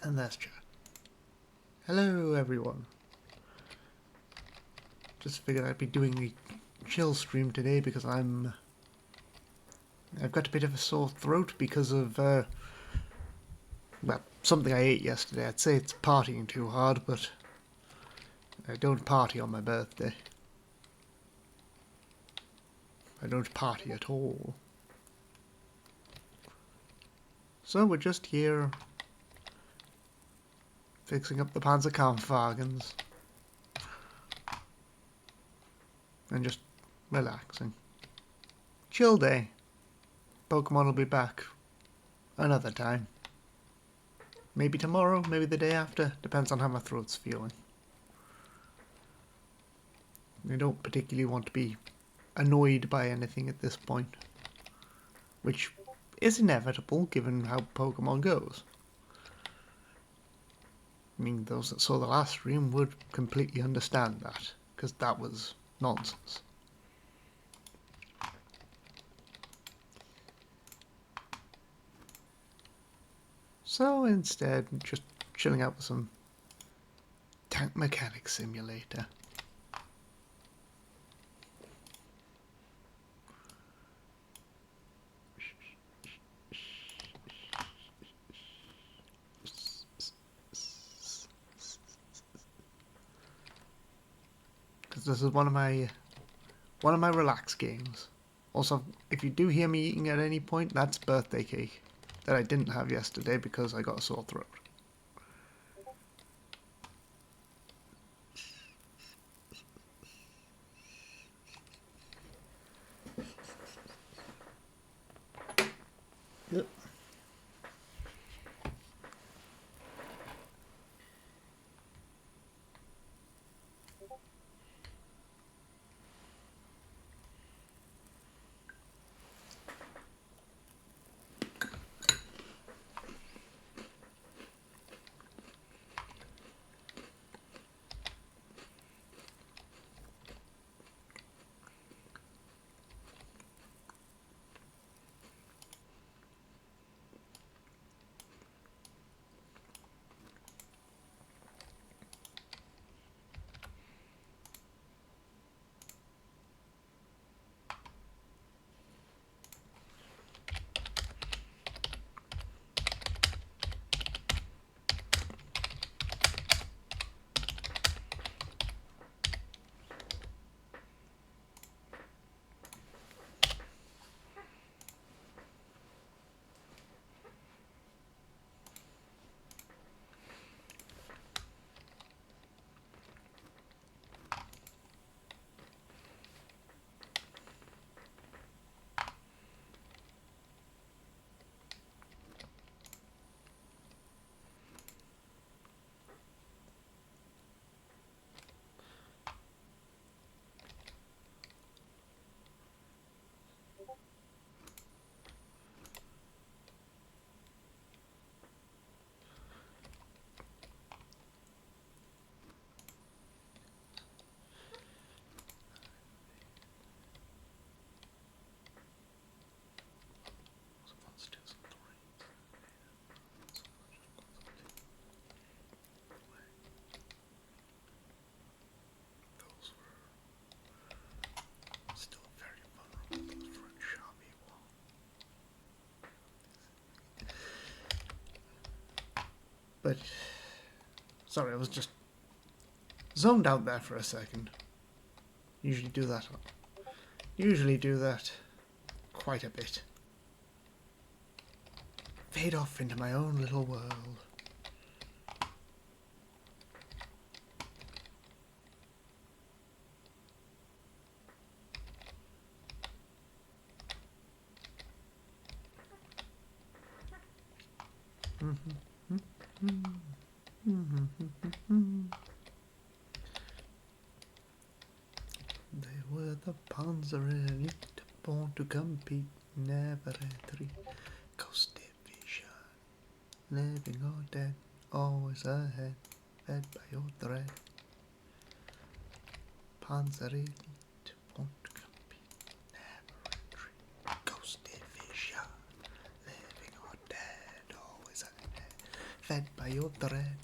And there's chat. Hello everyone. Just figured I'd be doing the chill stream today because I've got a bit of a sore throat because of something I ate yesterday. I'd say it's partying too hard, but I don't party on my birthday. I don't party at all. So we're just here fixing up the Panzerkampfwagens and just relaxing. Chill day. Pokemon will be back another time. Maybe tomorrow, maybe the day after. Depends on how my throat's feeling. I don't particularly want to be annoyed by anything at this point, which is inevitable given how Pokemon goes. I mean, those that saw the last stream would completely understand that, because that was nonsense. So instead, just chilling out with some Tank Mechanic Simulator. Because this is one of my relax games. Also, if you do hear me eating at any point, that's birthday cake that I didn't have yesterday because I got a sore throat. Yep. But, sorry, I was just zoned out there for a second. Usually do that quite a bit. Fade off into my own little world. They were the Panzer Elite, born to compete, never retreat. Coast Division, living or dead, always ahead, fed by your thread. Panzer Elite, born to compete, never retreat. Coast Division, living or dead, always ahead, fed by your thread.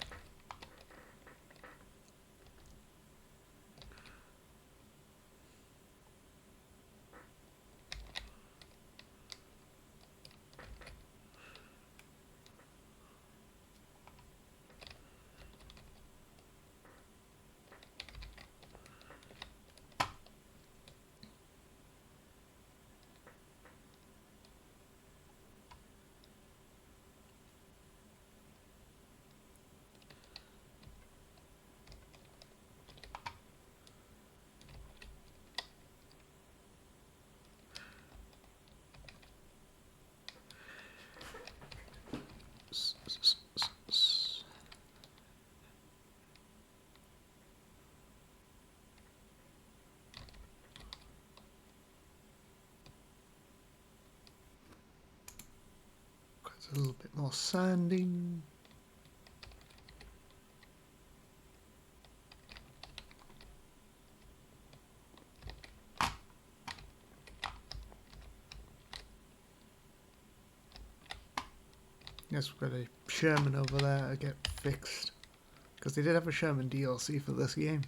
A little bit more sanding. Yes, we've got a Sherman over there to get fixed. Because they did have a Sherman DLC for this game.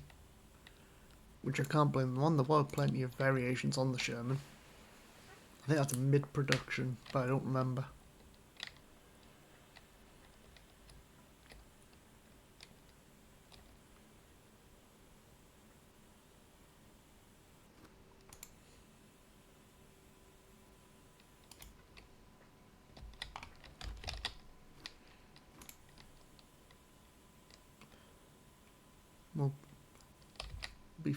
Which I can't blame them on. There were plenty of variations on the Sherman. I think that's a mid-production, but I don't remember. We'll be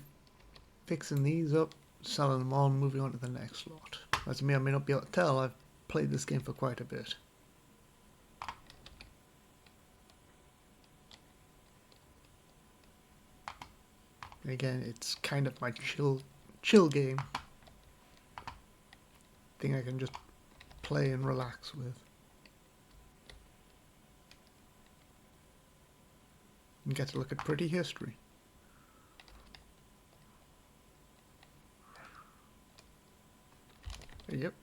fixing these up, selling them on, moving on to the next lot. As you may or may not be able to tell, I've played this game for quite a bit. And again, it's kind of my chill game. Thing I can just play and relax with. And get to look at pretty history. Yep.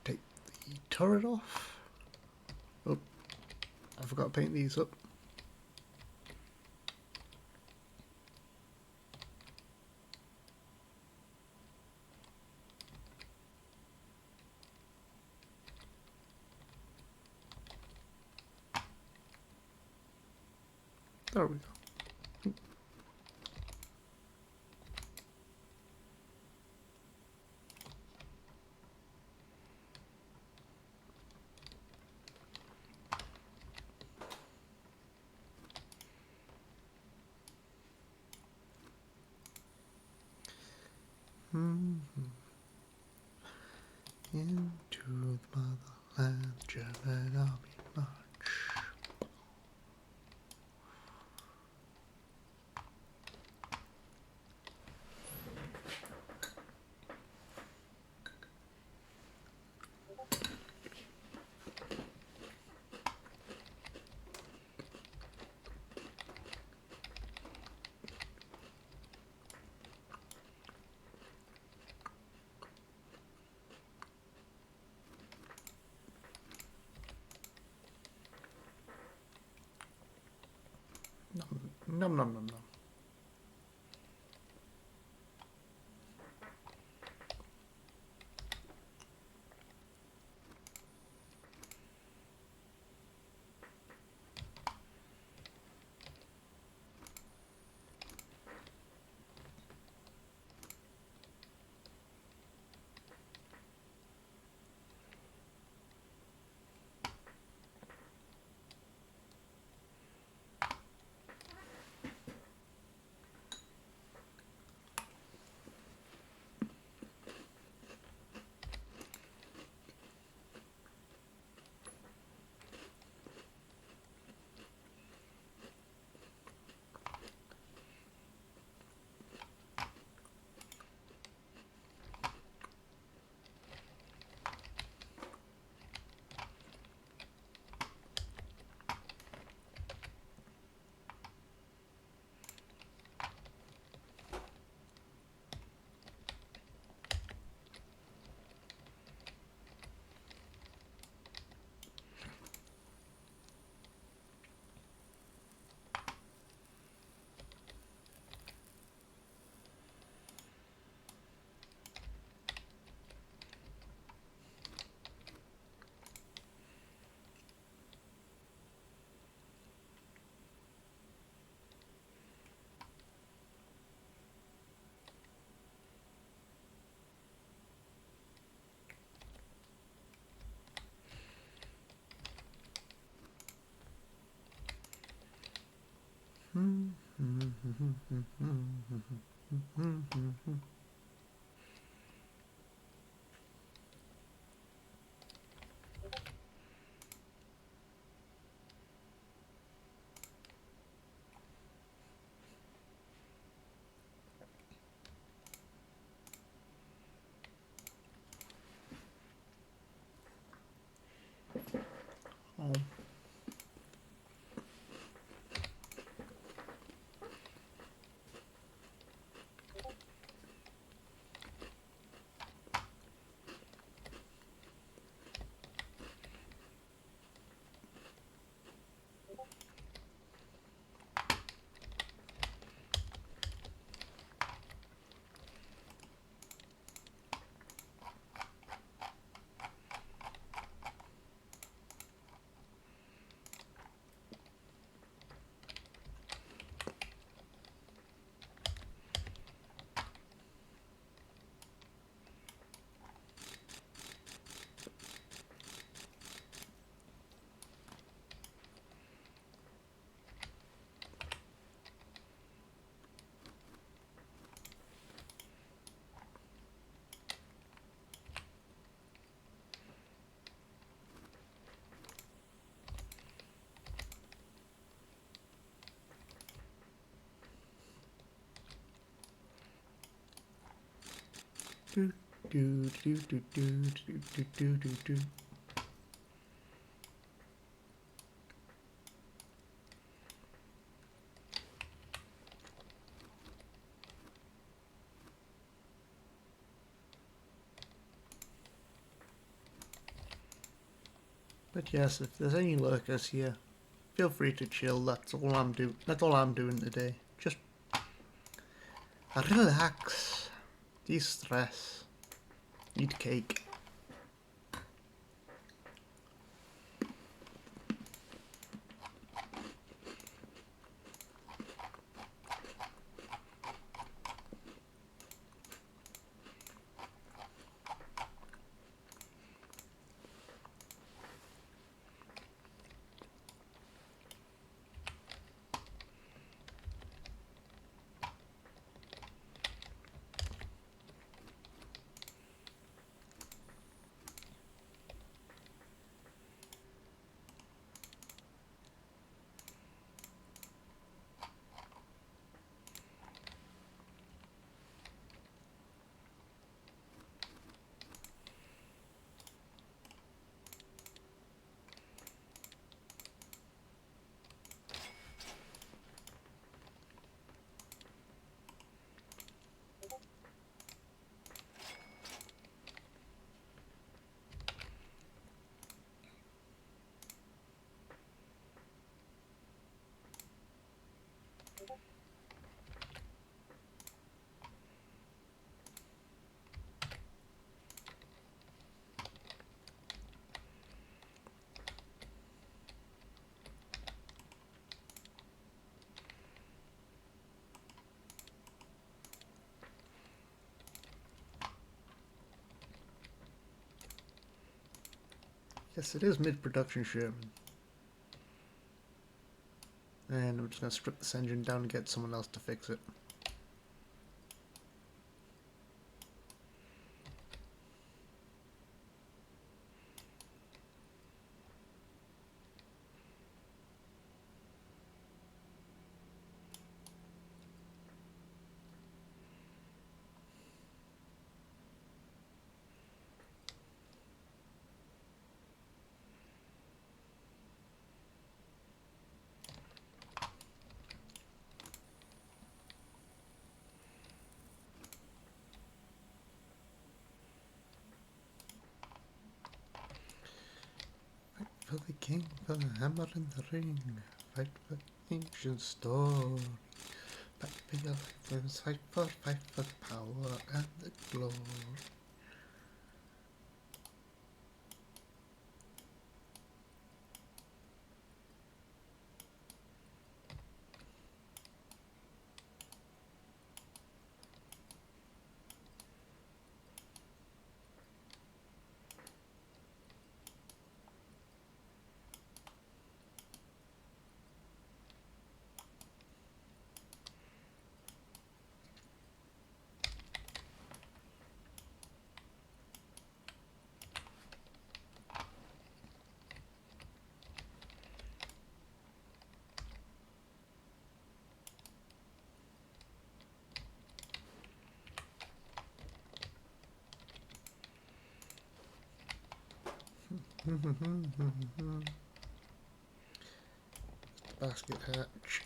Take the turret off. Oh, I forgot to paint these up. There we go. Into the motherland, German army march. Nom nom nom nom. Oh. Do, do, do, do, do, do, do, do, do, do. But yes, if there's any lurkers here, feel free to chill. That's all I'm doing. That's all I'm doing today. Just relax, de-stress, eat cake. Yes, it is mid-production, Sherman. And we're just going to strip this engine down and get someone else to fix it. For the king, for the hammer and the ring, fight for the ancient story. Fight for your life, fight for the power and the glory. Basket hatch.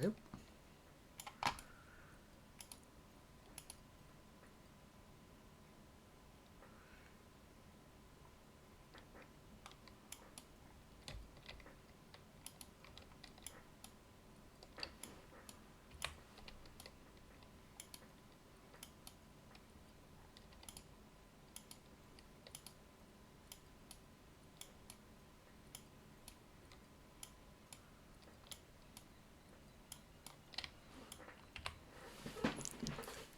Yep.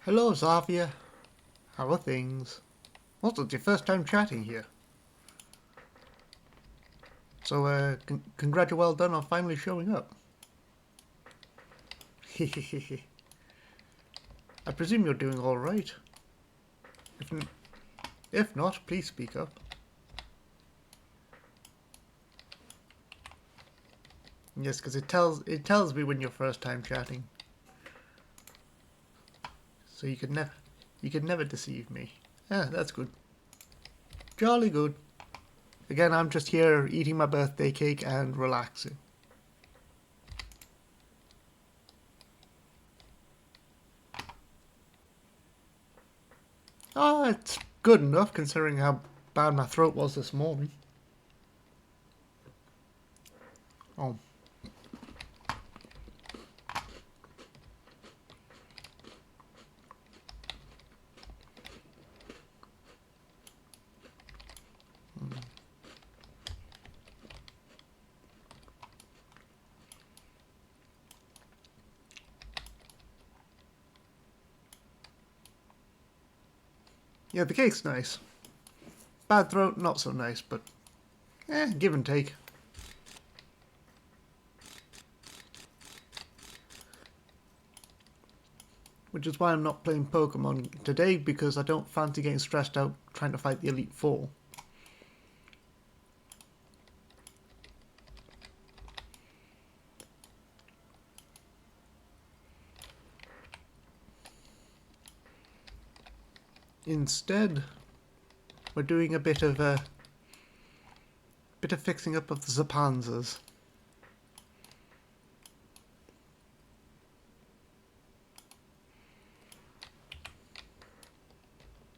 Hello, Xavier. How are things? Also, it's your first time chatting here. So, well done on finally showing up. I presume you're doing all right. If not, please speak up. Yes, because it tells me when you're first time chatting. So you could never deceive me. Yeah, that's good. Jolly good. Again, I'm just here eating my birthday cake and relaxing. Oh, it's good enough considering how bad my throat was this morning. Oh. Yeah, the cake's nice. Bad throat, not so nice, but give and take. Which is why I'm not playing Pokemon today, because I don't fancy getting stressed out trying to fight the Elite Four. Instead, we're doing a bit of fixing up of the Zapanzas.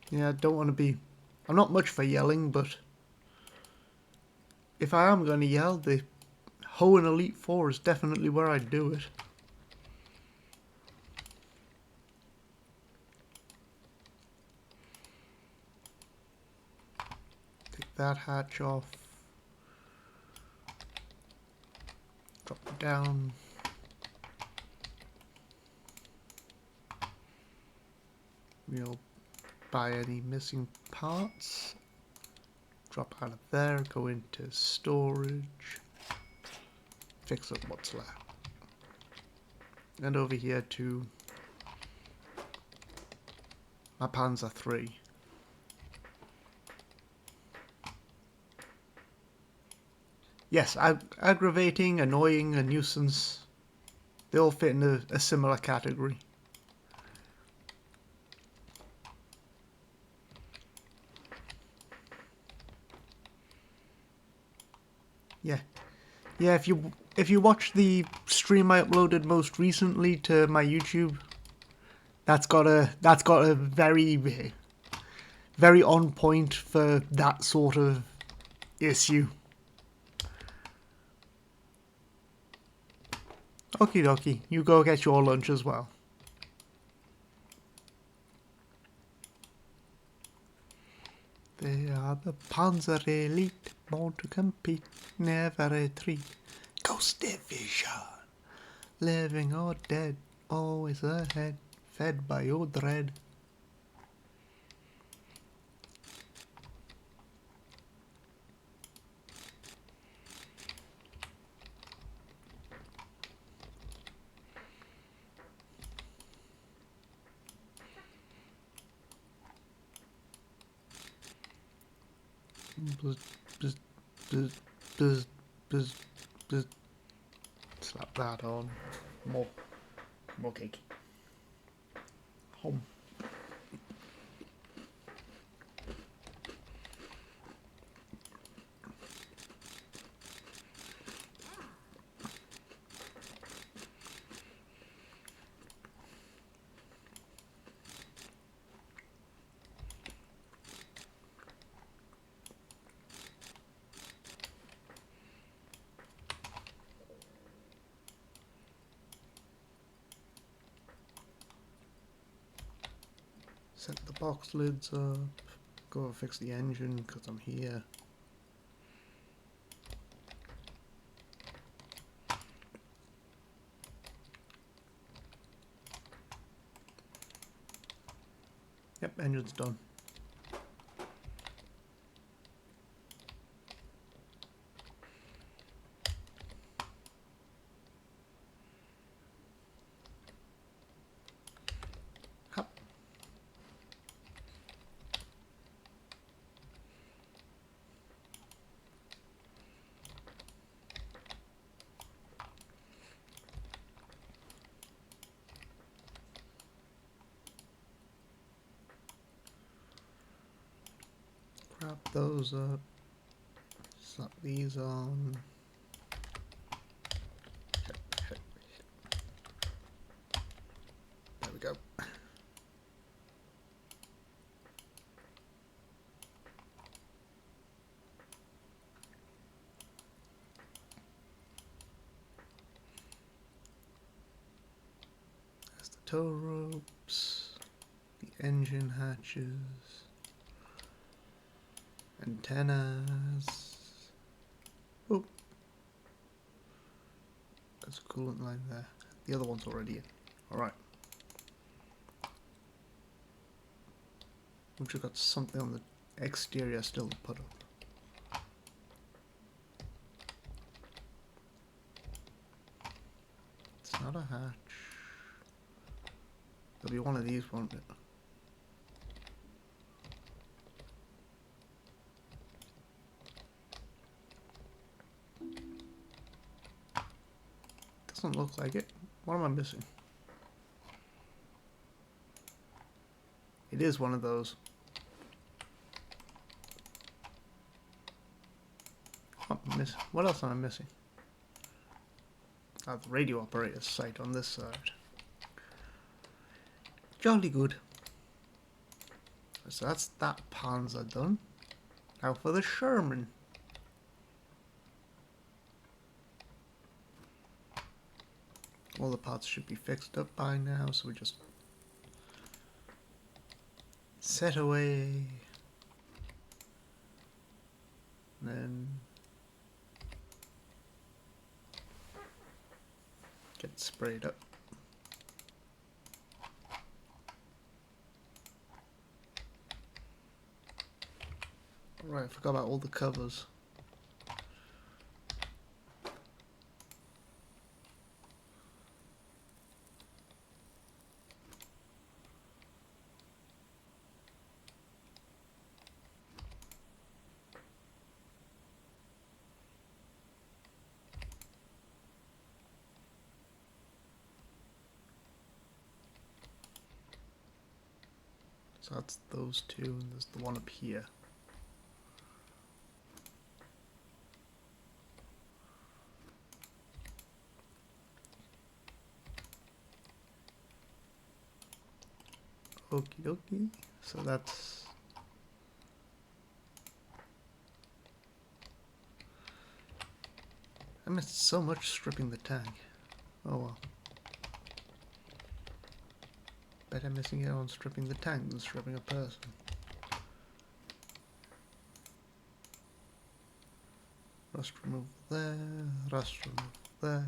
Yeah, I don't want to be... I'm not much for yelling, but if I am going to yell, the Hoenn Elite Four is definitely where I'd do it. Take that hatch off. Drop it down. We'll buy any missing parts. Drop out of there, go into storage. Fix up what's left. And over here to my Panzer III. Yes, aggravating, annoying, a nuisance. They all fit in a similar category. Yeah. Yeah, if you watch the stream I uploaded most recently to my YouTube, that's got a very very on point for that sort of issue. Okie dokie, you go get your lunch as well. They are the Panzer Elite, born to compete, never retreat. Ghost Division, living or dead, always ahead, fed by your dread. Buzz, buzz, buzz, buzz, buzz, buzz. Slap that on. More cake. Home. Set the box lids up. Go fix the engine because I'm here. Yep, engine's done. Hup. Wrap those up. Slap these on. There we go. There's the tow ropes, the engine hatches, antennas. Oh, there's a coolant line there. The other one's already in. Alright. We've just got something on the exterior still to put up. It's not a hatch. There'll be one of these, won't it? Doesn't look like it. What am I missing? It is one of those. What else am I missing? I have the radio operator's sight on this side. Jolly good. So that's that Panzer done. Now for the Sherman. All the parts should be fixed up by now, so we just set away. And then get sprayed up. Right, I forgot about all the covers. So that's those two, and there's the one up here. Okie dokie. So that's... I missed so much stripping the tank. Oh well. Better missing out on stripping the tank than stripping a person. Rust removal there, rust removal there.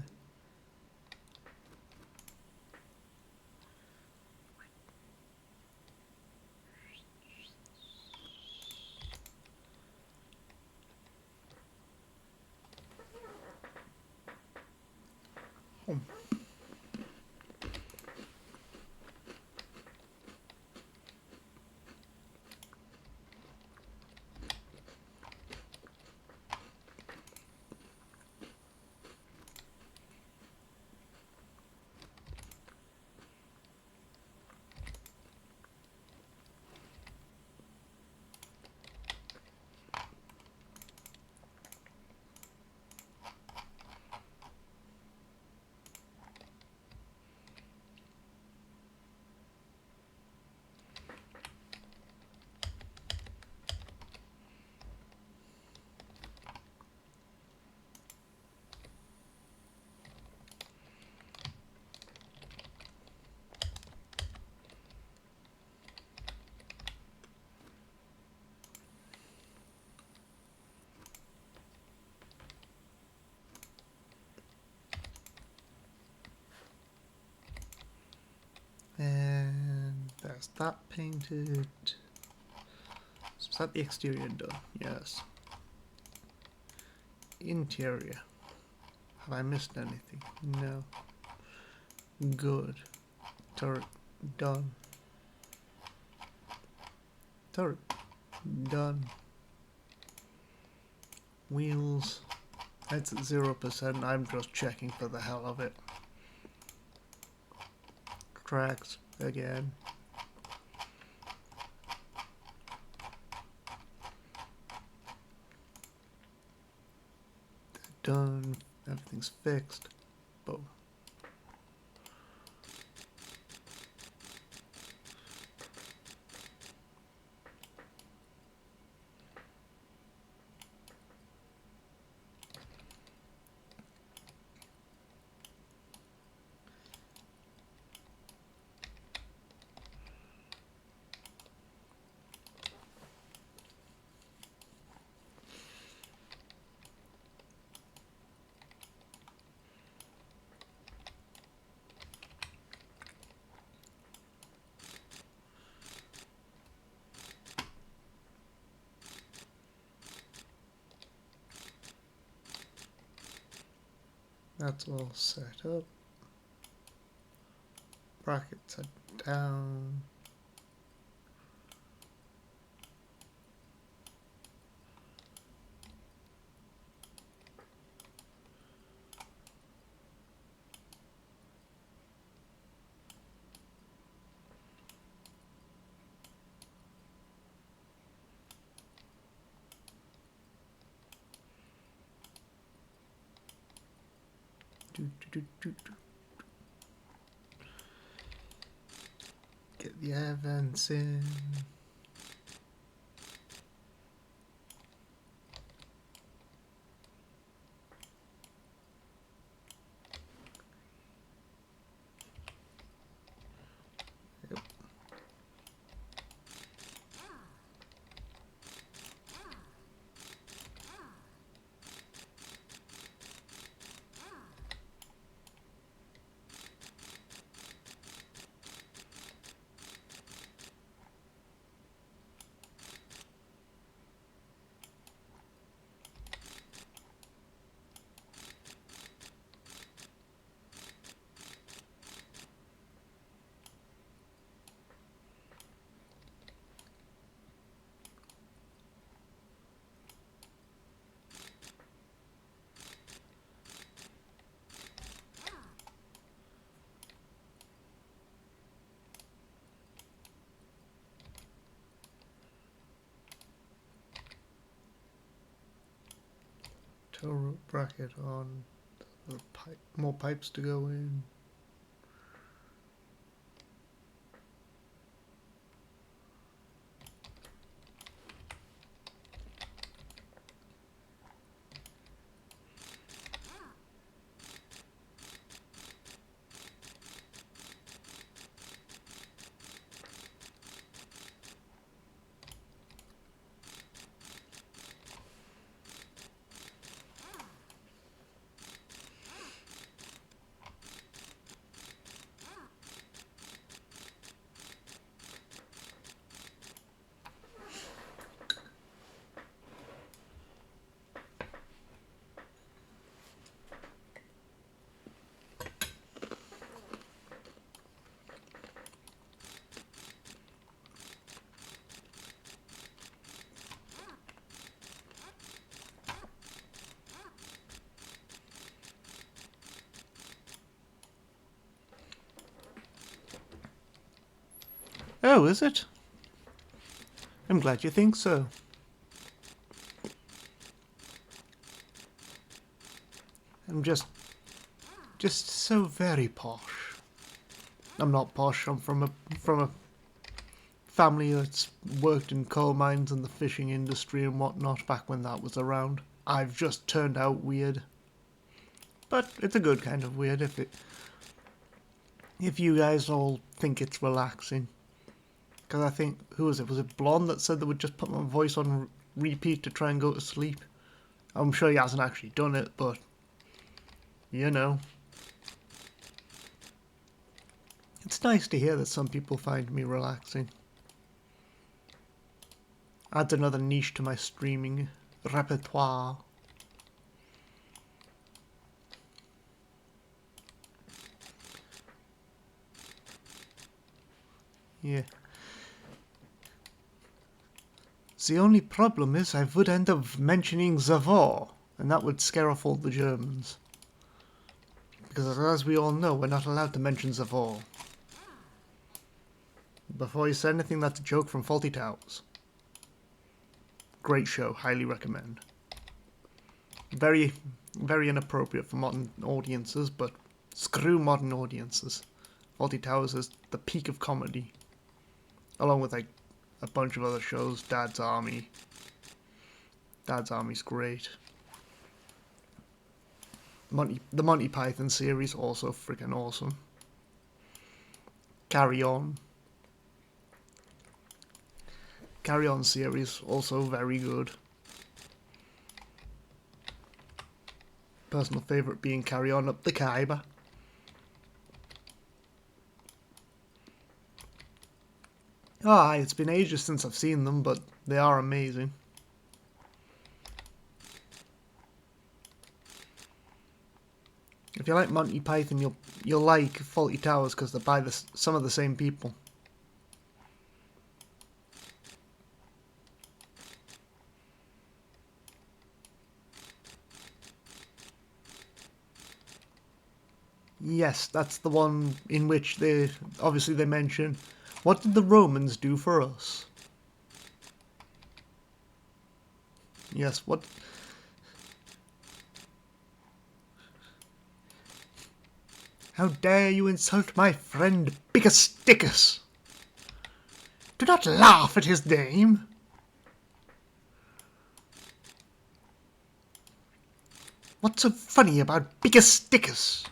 Home. Is that painted? Is that the exterior done? Yes. Interior. Have I missed anything? No. Good. Turret done. Turret done. Wheels. It's at 0%. I'm just checking for the hell of it. Tracks again. Done. Everything's fixed. Boom. That's all set up. Brackets are down. Get the air vents in. Yep. Tow bracket on. The pipe, more pipes to go in. Oh, is it? I'm glad you think so. I'm just so very posh. I'm not posh. I'm from a family that's worked in coal mines and the fishing industry and whatnot back when that was around. I've just turned out weird, but it's a good kind of weird. If you guys all think it's relaxing, because I think who was it? Was it Blonde that said they would just put my voice on repeat to try and go to sleep? I'm sure he hasn't actually done it, but you know. It's nice to hear that some people find me relaxing. Adds another niche to my streaming repertoire. Yeah. The only problem is I would end up mentioning the war, and that would scare off all the Germans. Because as we all know, we're not allowed to mention the war. Before you say anything, that's a joke from Fawlty Towers. Great show, highly recommend. Very, very inappropriate for modern audiences, but screw modern audiences. Fawlty Towers is the peak of comedy. Along with like a bunch of other shows, Dad's Army. Dad's Army's great. The Monty Python series, also freaking awesome. Carry On. Carry On series, also very good. Personal favourite being Carry On Up the Khyber. Ah, it's been ages since I've seen them, but they are amazing. If you like Monty Python, you'll like Fawlty Towers because they're by some of the same people. Yes, that's the one in which they mention, what did the Romans do for us? Yes, what? How dare you insult my friend Bickerstickus? Do not laugh at his name. What's so funny about Bickerstickus?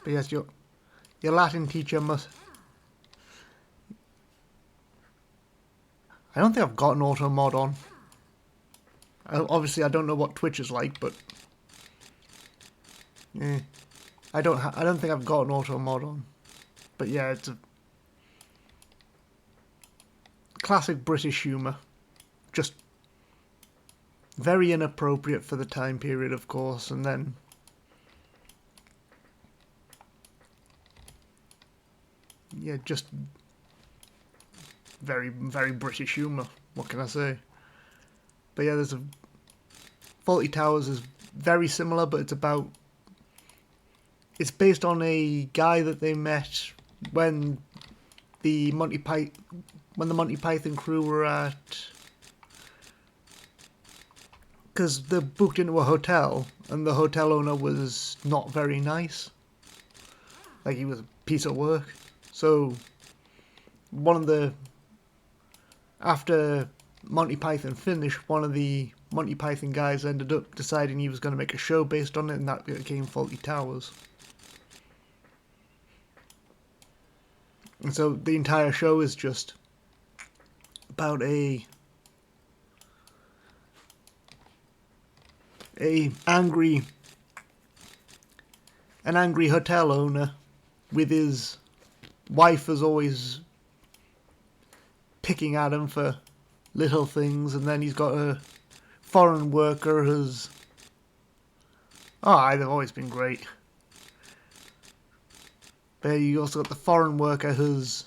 But yes, your Latin teacher must... I don't think I've got an auto mod on. Obviously, I don't know what Twitch is like, but I don't think I've got an auto mod on. But yeah, it's a classic British humour. Just very inappropriate for the time period, of course, and then yeah, just very, very British humour. What can I say? But yeah, Fawlty Towers is very similar, but it's based on a guy that they met when the Monty Python crew were at, because they're booked into a hotel and the hotel owner was not very nice. Like, he was a piece of work. So after Monty Python finished, one of the Monty Python guys ended up deciding he was going to make a show based on it, and that became Fawlty Towers. And so the entire show is just about an angry hotel owner with his wife as always picking at him for little things, and then he's got a foreign worker who's... they've always been great. But you also got the foreign worker who's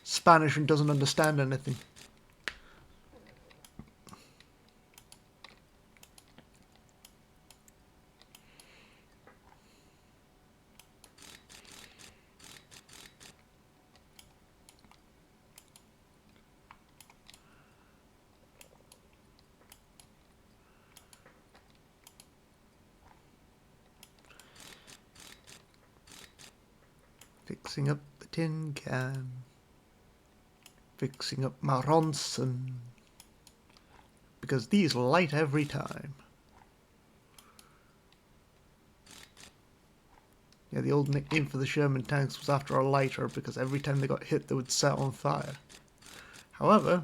Spanish and doesn't understand anything. Fixing up the tin can. Fixing up my Ronson. Because these light every time. Yeah, the old nickname for the Sherman tanks was after a lighter, because every time they got hit they would set on fire. However,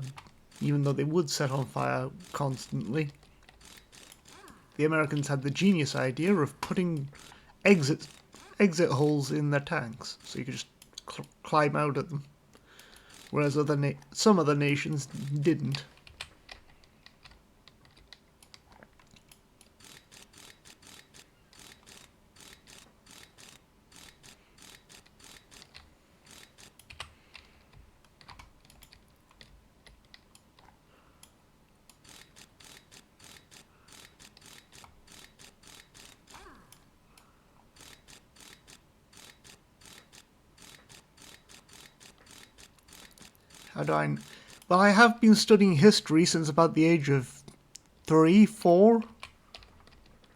even though they would set on fire constantly. The Americans had the genius idea of putting exit holes in their tanks, so you could just climb out of them, whereas some other nations didn't. How do I... Well, I have been studying history since about the age of 3, 4.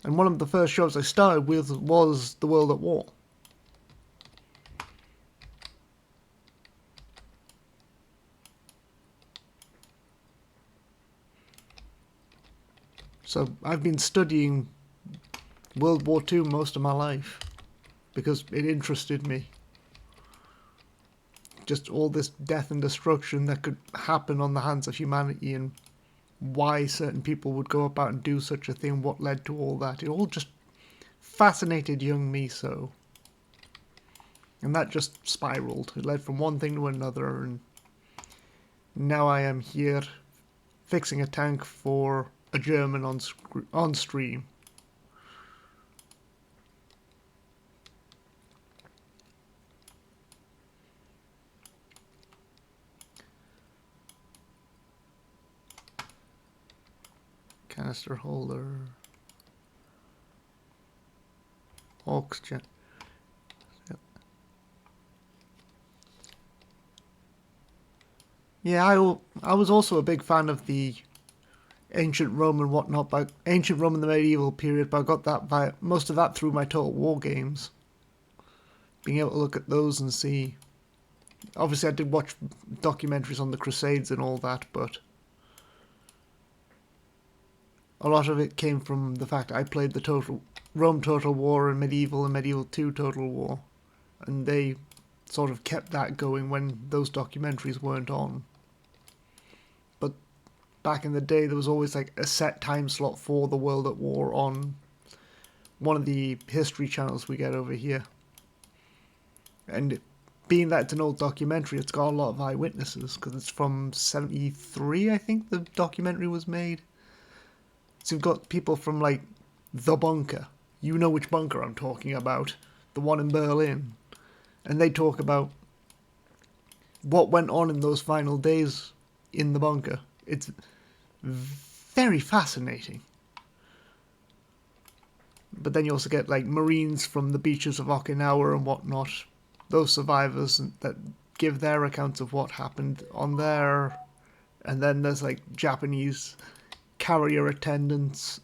And one of the first shows I started with was The World at War. So I've been studying World War II most of my life because it interested me. Just all this death and destruction that could happen on the hands of humanity, and why certain people would go about and do such a thing, what led to all that. It all just fascinated young me so. And that just spiraled. It led from one thing to another, and now I am here fixing a tank for a German on stream. Canister holder. Oxygen. Yeah, I was also a big fan of the ancient Rome and whatnot, but ancient Rome in the medieval period, but I got that most of that through my Total War games. Being able to look at those and see. Obviously, I did watch documentaries on the Crusades and all that, but a lot of it came from the fact I played the Rome Total War and Medieval 2 Total War, and they sort of kept that going when those documentaries weren't on. But back in the day, there was always like a set time slot for the World at War on one of the history channels we get over here. And being that it's an old documentary, it's got a lot of eyewitnesses, because it's from 73, I think the documentary was made. So you've got people from, like, the bunker. You know which bunker I'm talking about. The one in Berlin. And they talk about what went on in those final days in the bunker. It's very fascinating. But then you also get, like, Marines from the beaches of Okinawa and whatnot. Those survivors that give their accounts of what happened on there. And then there's, like, Japanese carrier attendants,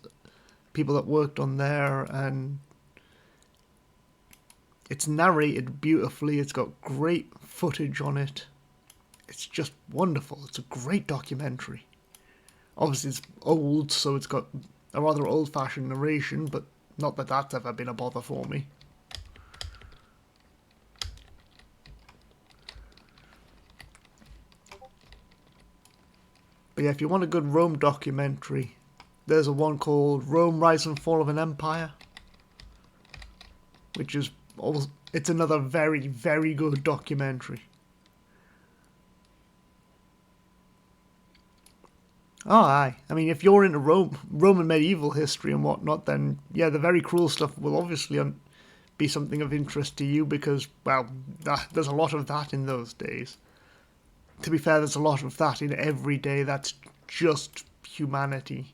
people that worked on there, and it's narrated beautifully. It's got great footage on it. It's just wonderful. It's a great documentary. Obviously it's old, so it's got a rather old-fashioned narration, but not that that's ever been a bother for me. But yeah, if you want a good Rome documentary, there's a one called Rome: Rise and Fall of an Empire, which is it's another very, very good documentary. Oh, aye. I mean, if you're into Roman medieval history and whatnot, then yeah, the very cruel stuff will obviously be something of interest to you because, well, there's a lot of that in those days. To be fair, there's a lot of that in every day. That's just humanity.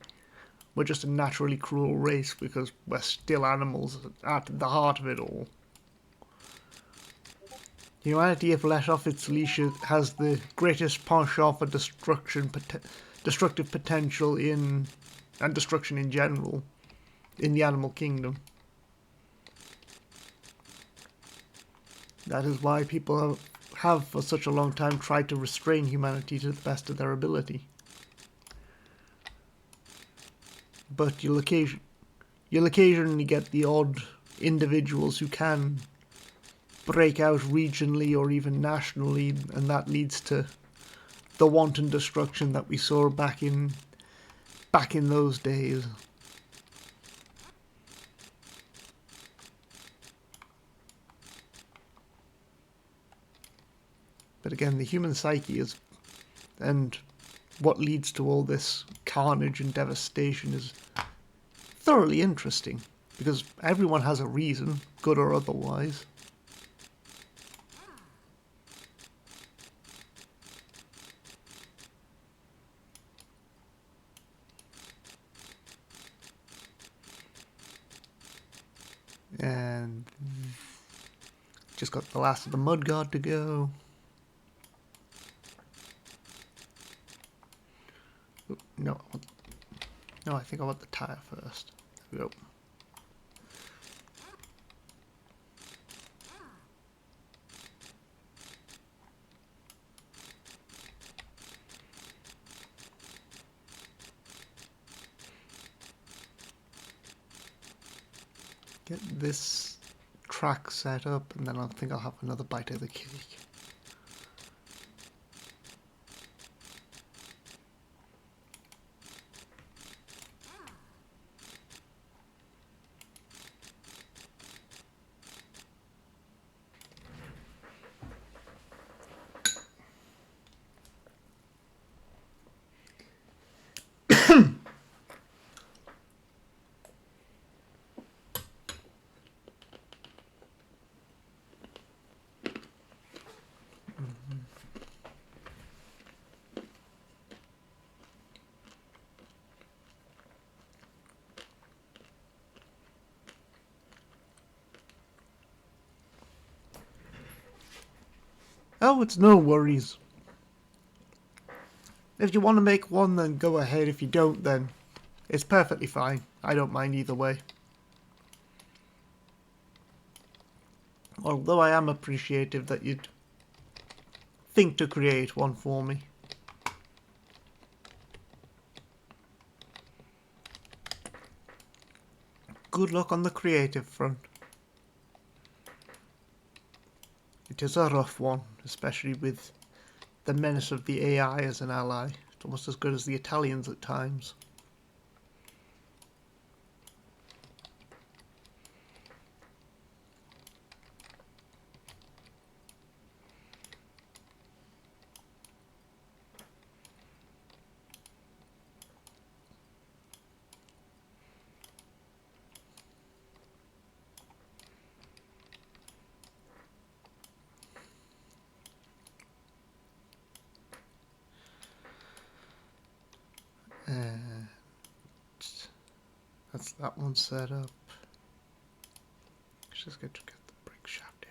We're just a naturally cruel race because we're still animals at the heart of it all. Humanity, if let off its leash, has the greatest penchant for destructive potential and destruction in general in the animal kingdom. That is why people have for such a long time tried to restrain humanity to the best of their ability. But you'll occasionally get the odd individuals who can break out regionally or even nationally, and that leads to the wanton destruction that we saw back in those days. But again, the human psyche is, and what leads to all this carnage and devastation is thoroughly interesting, because everyone has a reason, good or otherwise. And just got the last of the mud guard to go. No, I think I want the tire first. There we go. Get this track set up, and then I think I'll have another bite of the cake. Oh, it's no worries. If you want to make one, then go ahead. If you don't, then it's perfectly fine. I don't mind either way. Although I am appreciative that you'd think to create one for me. Good luck on the creative front. It is a rough one, especially with the menace of the AI as an ally. It's almost as good as the Italians at times. That's that one set up. Let's just get the brake shaft in.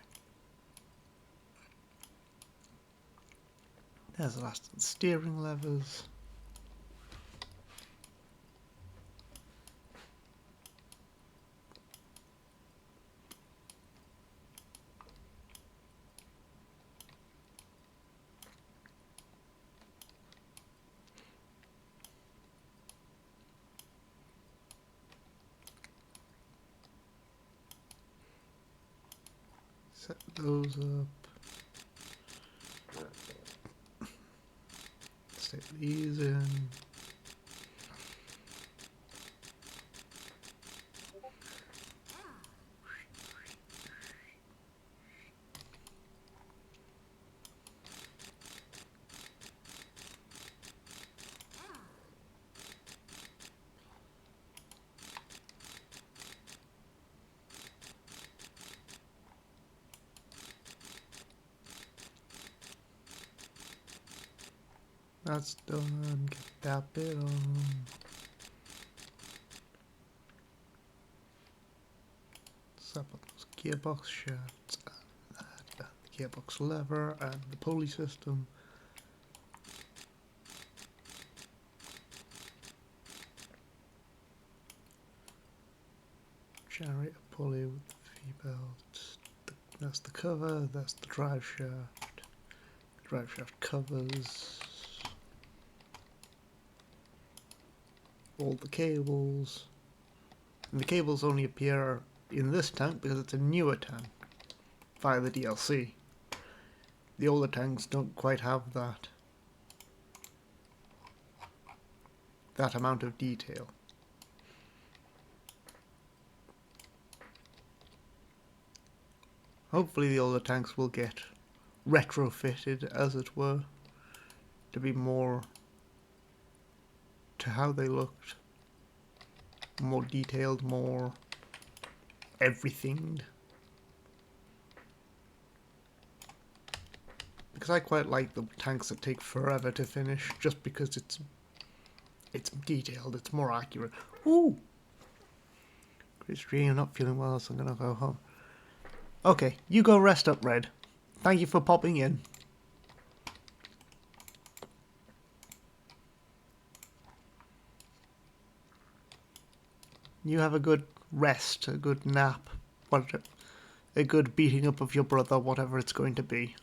There's the last of the steering levers. Set those up. Stick these in. That's done. Get that bit on. Set up those gearbox shafts and the gearbox lever and the pulley system. Generator pulley with the V-belt. That's the cover. That's the drive shaft. Drive shaft covers all the cables, and the cables only appear in this tank because it's a newer tank via the DLC. The older tanks don't quite have that. that amount of detail. Hopefully the older tanks will get retrofitted, as it were, to be more to how they looked. More detailed, more everything. Because I quite like the tanks that take forever to finish, just because it's detailed, it's more accurate. Ooh! Great stream, I'm not feeling well, so I'm gonna go home. Okay, you go rest up, Red. Thank you for popping in. You have a good rest, a good nap, a good beating up of your brother, whatever it's going to be.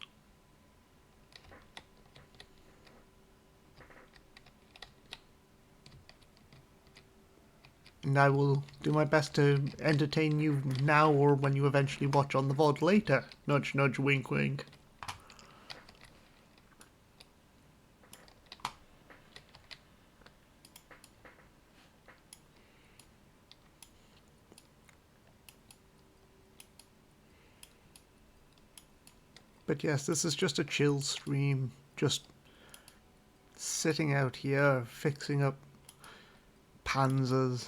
And I will do my best to entertain you now or when you eventually watch on the VOD later. Nudge, nudge, wink, wink. But yes, this is just a chill stream. Just sitting out here, fixing up Panzers,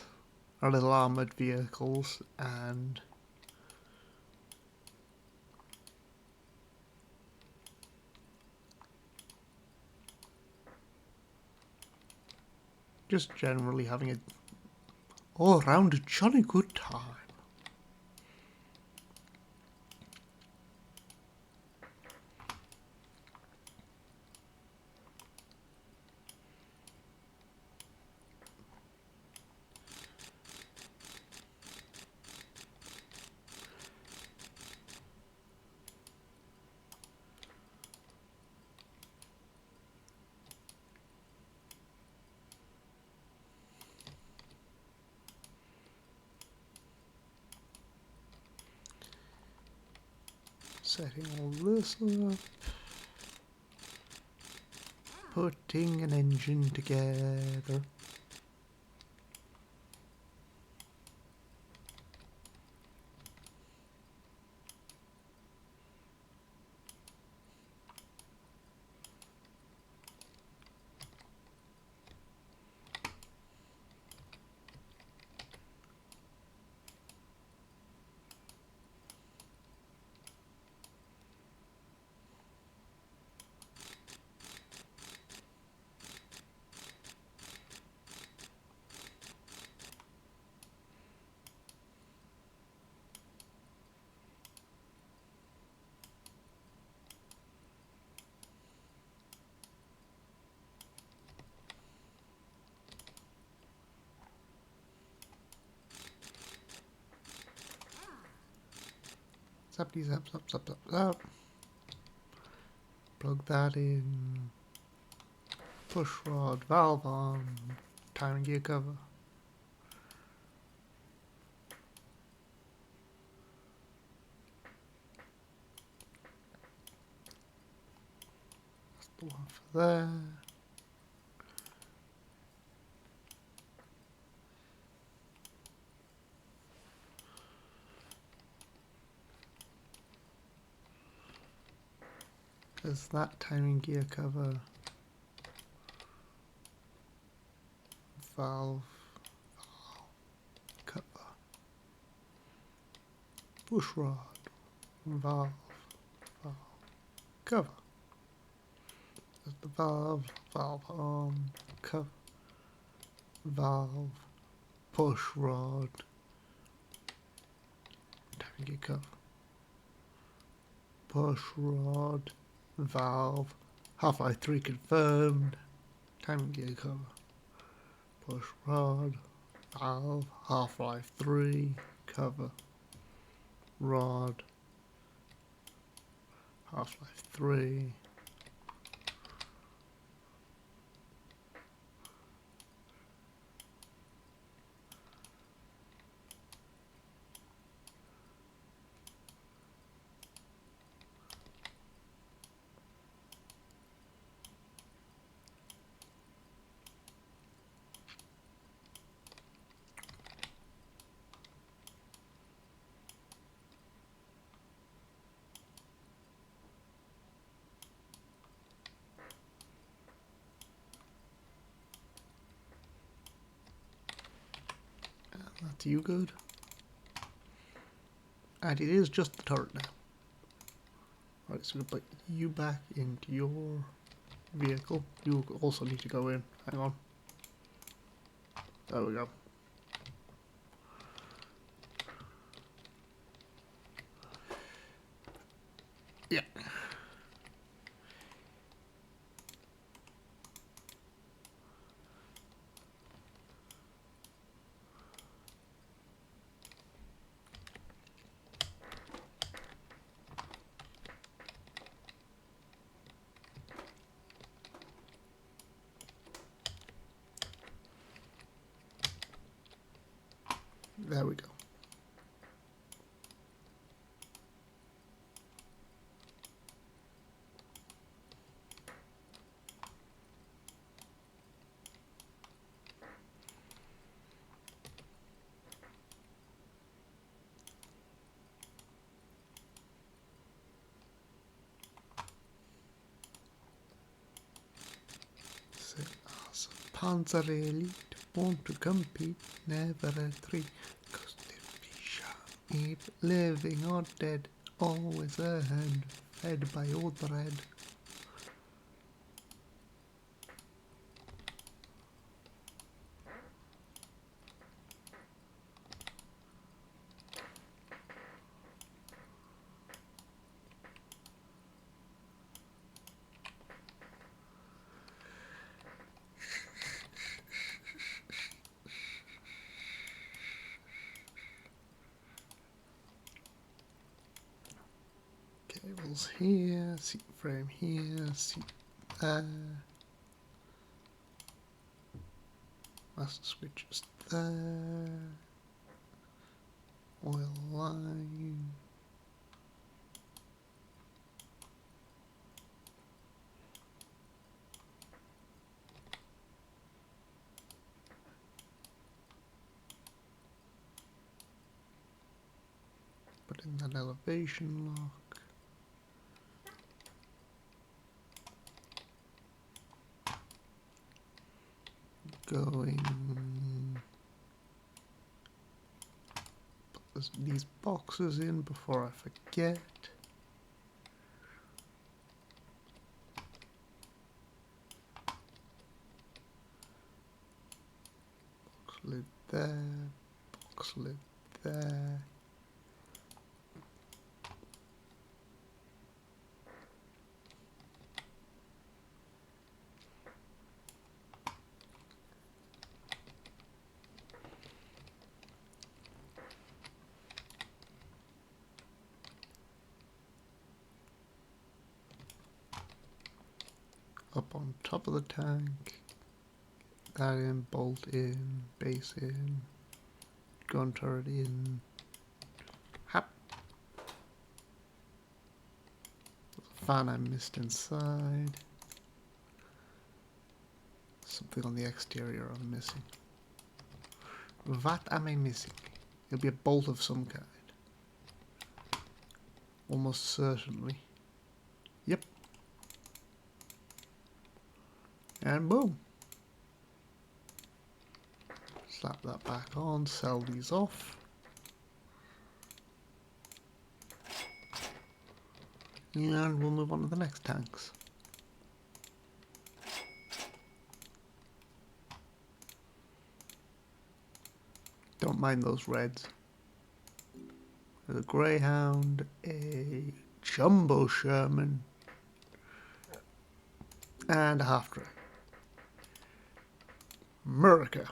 our little armoured vehicles, and just generally having a all-round jolly good time. Setting all this up. Putting an engine together. Zap, zap, zap, zap, zap, zap. Plug that in. Push rod, valve on, timing gear cover. That's the one for there. There's that timing gear cover. Valve cover. Push rod, valve cover. There's the valve arm, cover, valve, push rod, timing gear cover. Push rod, valve, Half-Life 3 confirmed, timing gear cover. Push rod, valve, Half-Life 3, cover, rod, Half-Life 3. That's you good. And it is just the turret now. Right, so we'll put you back into your vehicle. You also need to go in. Hang on. There we go. Yeah. There we go. Panzer Elite want to compete, never retreat, 'cause they shall eat, living or dead, always ahead, fed by old bread. Cables here, seat frame here, seat there. Master switches there. Oil line. Put in that elevation lock. Going. Put these boxes in before I forget. Box lid there. Box lid there. Up on top of the tank, that in, bolt in, base in, gun turret in, hap. There's a fan I missed inside. Something on the exterior I'm missing. What am I missing? It'll be a bolt of some kind. Almost certainly. Yep. And boom. Slap that back on, sell these off. And we'll move on to the next tanks. Don't mind those reds. There's a Greyhound, a Jumbo Sherman, and a half-track. America.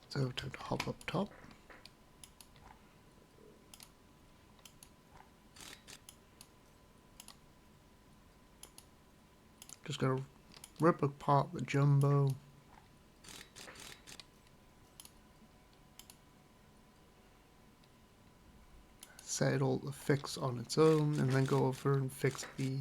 So to hop up top. Just gonna rip apart the Jumbo. Set it all to fix on its own, and then go over and fix the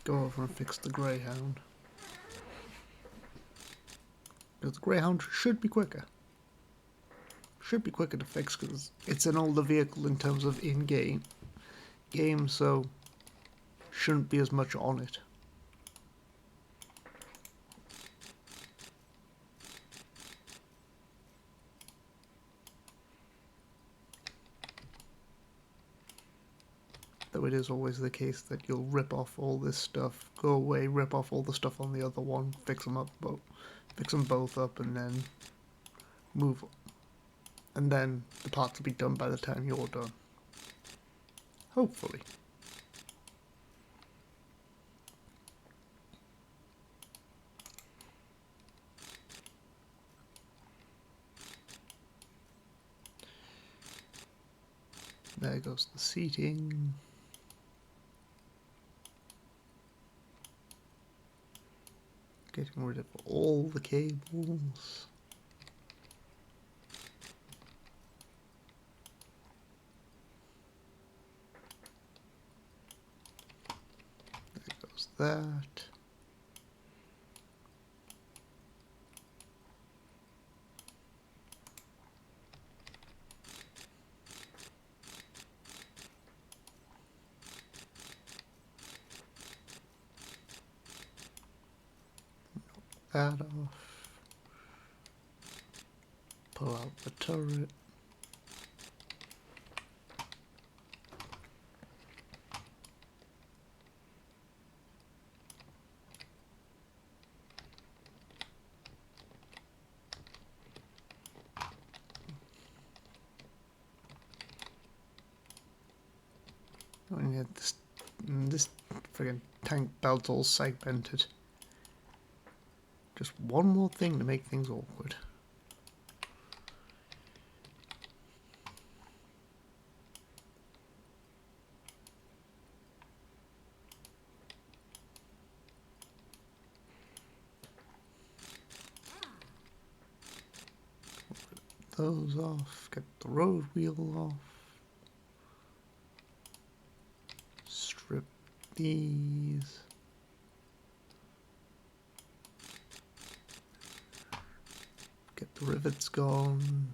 go over and fix the Greyhound. Because the Greyhound should be quicker. Should be quicker to fix because it's an older vehicle in terms of in-game so shouldn't be as much on it. Though it is always the case that you'll rip off all this stuff, go away, rip off all the stuff on the other one, fix them both up, and then move. And then the parts will be done by the time you're done. Hopefully. There goes the seating. Getting rid of all the cables. There goes that. That off. Pull out the turret. And yet this friggin' tank belt's all segmented. Just one more thing to make things awkward. Those off, get the road wheel off, strip these, get the rivets gone,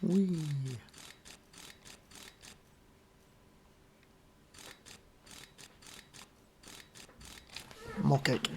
whee. More cake.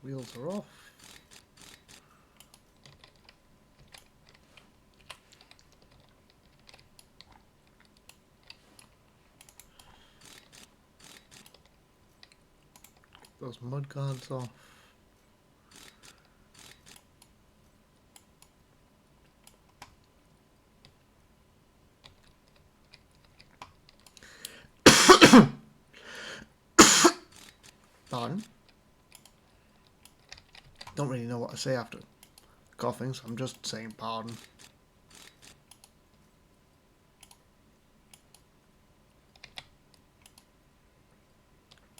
Wheels are off. Those mud guards off. Don't really know what to say after coughing, so I'm just saying pardon.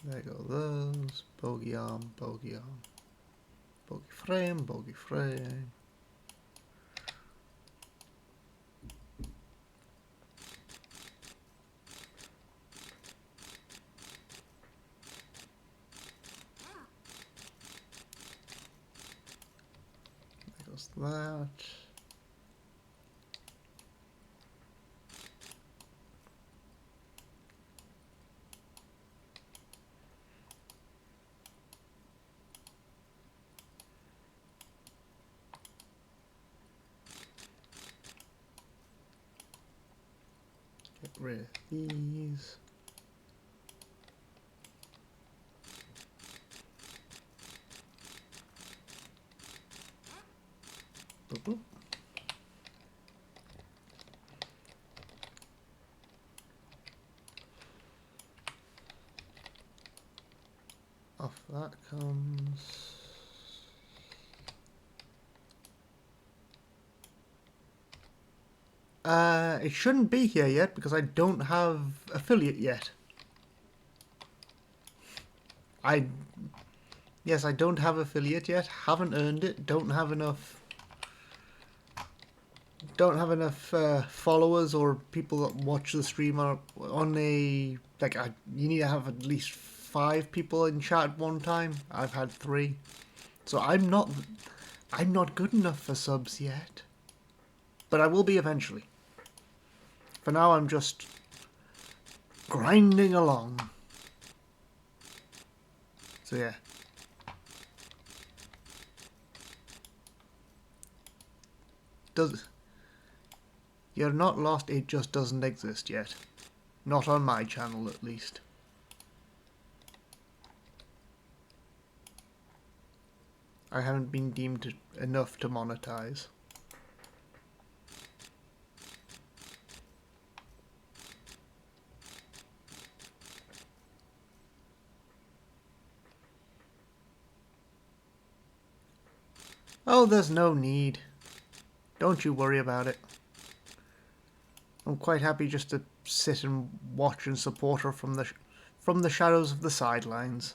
There go those. Bogey arm, bogey arm. Bogey frame, bogey frame. There goes that. Get rid of these. Boop, boop. Off that comes. It shouldn't be here yet because I don't have affiliate yet. Yes, I don't have affiliate yet. Haven't earned it. Don't have enough followers or people that watch the stream on a you need to have at least 5 people in chat at one time. I've had 3, so I'm not good enough for subs yet, but I will be eventually. For now, I'm just grinding along. So yeah. You're not lost, it just doesn't exist yet. Not on my channel, at least. I haven't been deemed enough to monetize. Oh, there's no need. Don't you worry about it. I'm quite happy just to sit and watch and support her from the shadows of the sidelines.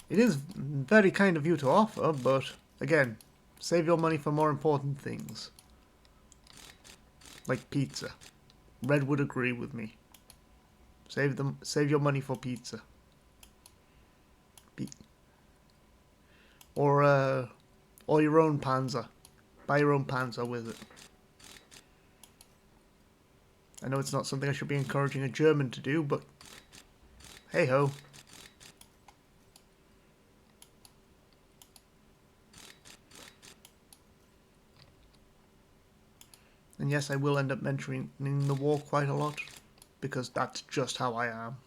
It is very kind of you to offer, but again, save your money for more important things. Like pizza. Red would agree with me. Save your money for pizza. Or your own panzer. Buy your own panzer with it. I know it's not something I should be encouraging a German to do, but hey ho. And yes, I will end up mentioning the war quite a lot, because that's just how I am.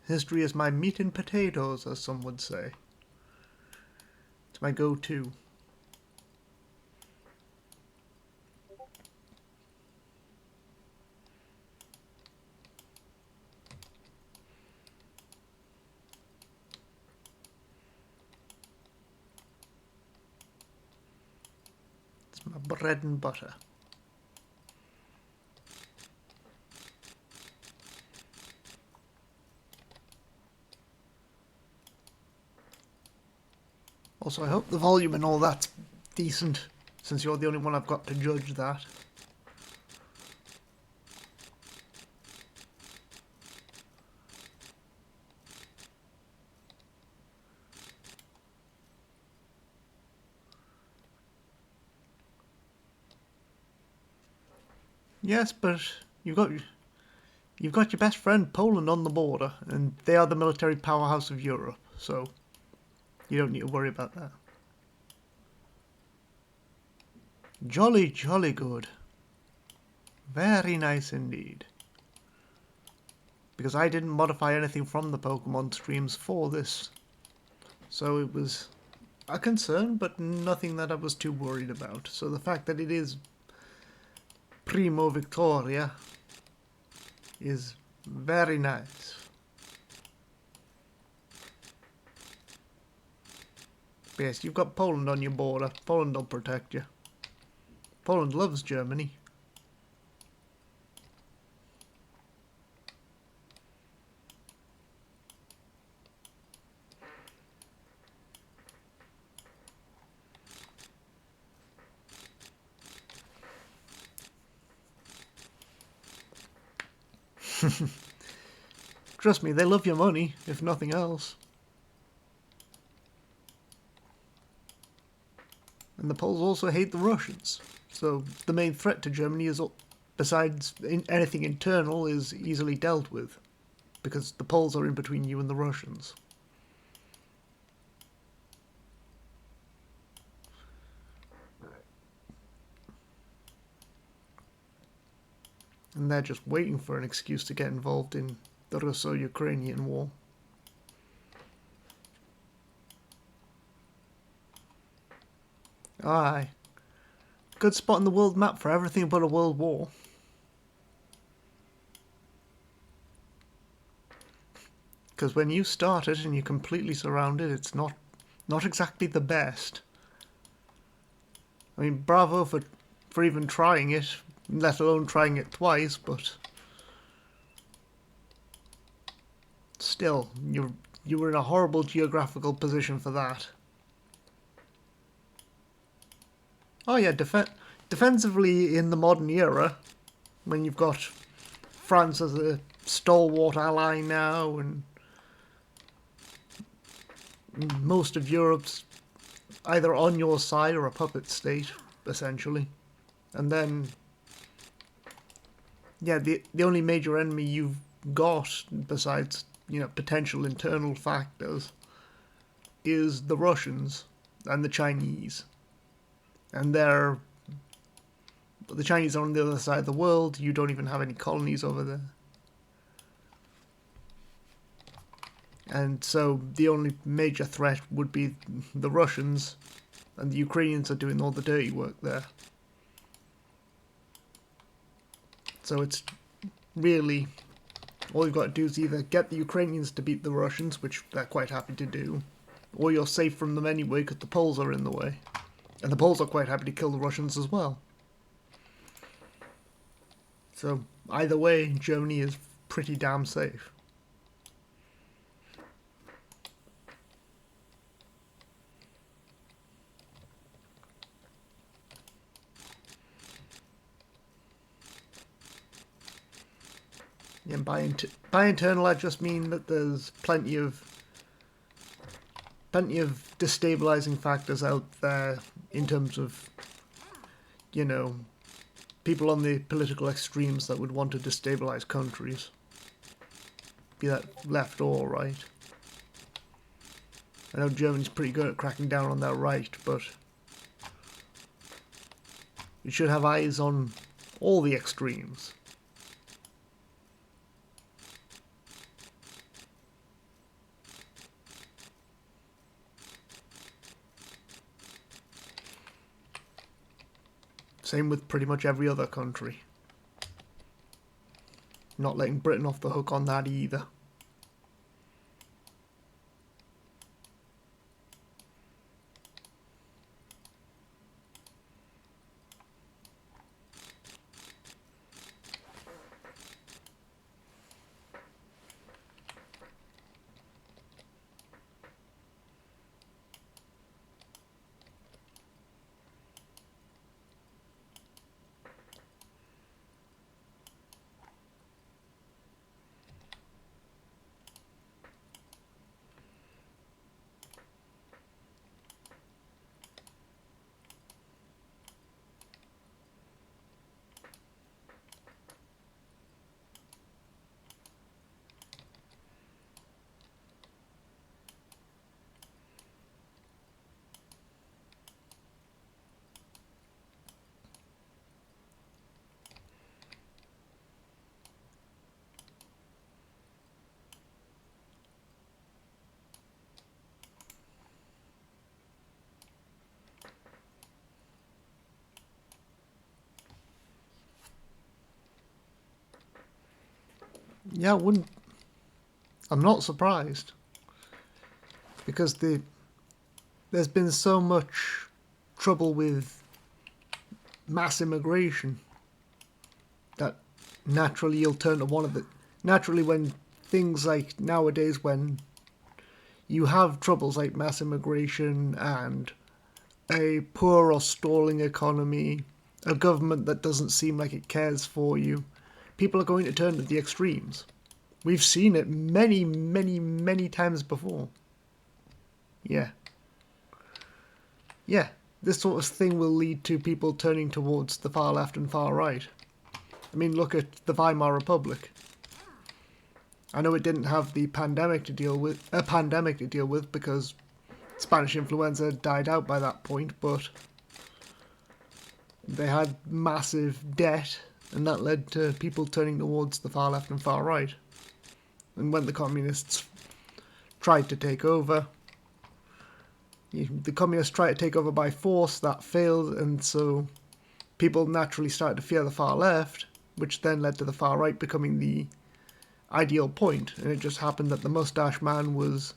History is my meat and potatoes, as some would say. It's my go-to. It's my bread and butter. Also, I hope the volume and all that's decent, since you're the only one I've got to judge that. Yes, but you've got your best friend Poland on the border, and they are the military powerhouse of Europe, so you don't need to worry about that. Jolly, jolly good. Very nice indeed. Because I didn't modify anything from the Pokemon streams for this, so it was a concern, but nothing that I was too worried about. So the fact that it is Primo Victoria is very nice. But yes, you've got Poland on your border. Poland will protect you. Poland loves Germany. Trust me, they love your money, if nothing else. And the Poles also hate the Russians. So the main threat to Germany is, besides anything internal, is easily dealt with. Because the Poles are in between you and the Russians. And they're just waiting for an excuse to get involved in the Russo-Ukrainian war. Aye. Good spot on the world map for everything but a world war. Because when you start it and you're completely surrounded, it's not exactly the best. I mean, bravo for even trying it, let alone trying it twice, but still, you were in a horrible geographical position for that. Oh yeah, defensively in the modern era, when you've got France as a stalwart ally now, and most of Europe's either on your side or a puppet state, essentially. And then, yeah, the only major enemy you've got, besides, potential internal factors, is the Russians and the Chinese. And the Chinese are on the other side of the world. You don't even have any colonies over there. And so the only major threat would be the Russians, and the Ukrainians are doing all the dirty work there. So it's really, all you've got to do is either get the Ukrainians to beat the Russians, which they're quite happy to do, or you're safe from them anyway because the Poles are in the way. And the Poles are quite happy to kill the Russians as well. So either way, Germany is pretty damn safe. And by internal, I just mean that there's plenty of destabilizing factors out there in terms of, people on the political extremes that would want to destabilize countries, be that left or right. I know Germany's pretty good at cracking down on that right, but you should have eyes on all the extremes. Same with pretty much every other country. Not letting Britain off the hook on that either. Yeah, I'm not surprised. Because the there's been so much trouble with mass immigration that naturally you'll turn to one of the... Naturally, when things like nowadays, when you have troubles like mass immigration and a poor or stalling economy, a government that doesn't seem like it cares for you, people are going to turn to the extremes. We've seen it many, many, many times before. Yeah. Yeah, this sort of thing will lead to people turning towards the far left and far right. I mean, look at the Weimar Republic. I know it didn't have the pandemic to deal with because Spanish influenza died out by that point, but they had massive debt, and that led to people turning towards the far left and far right. And when the communists tried to take over, the communists tried to take over by force, that failed, and so people naturally started to fear the far left, which then led to the far right becoming the ideal point. And it just happened that the mustache man was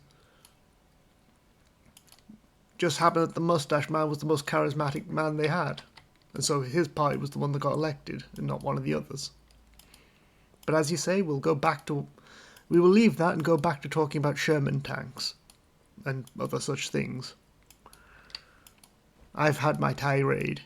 the most charismatic man they had, and so his party was the one that got elected and not one of the others. But as you say, we will leave that and go back to talking about Sherman tanks and other such things. I've had my tirade.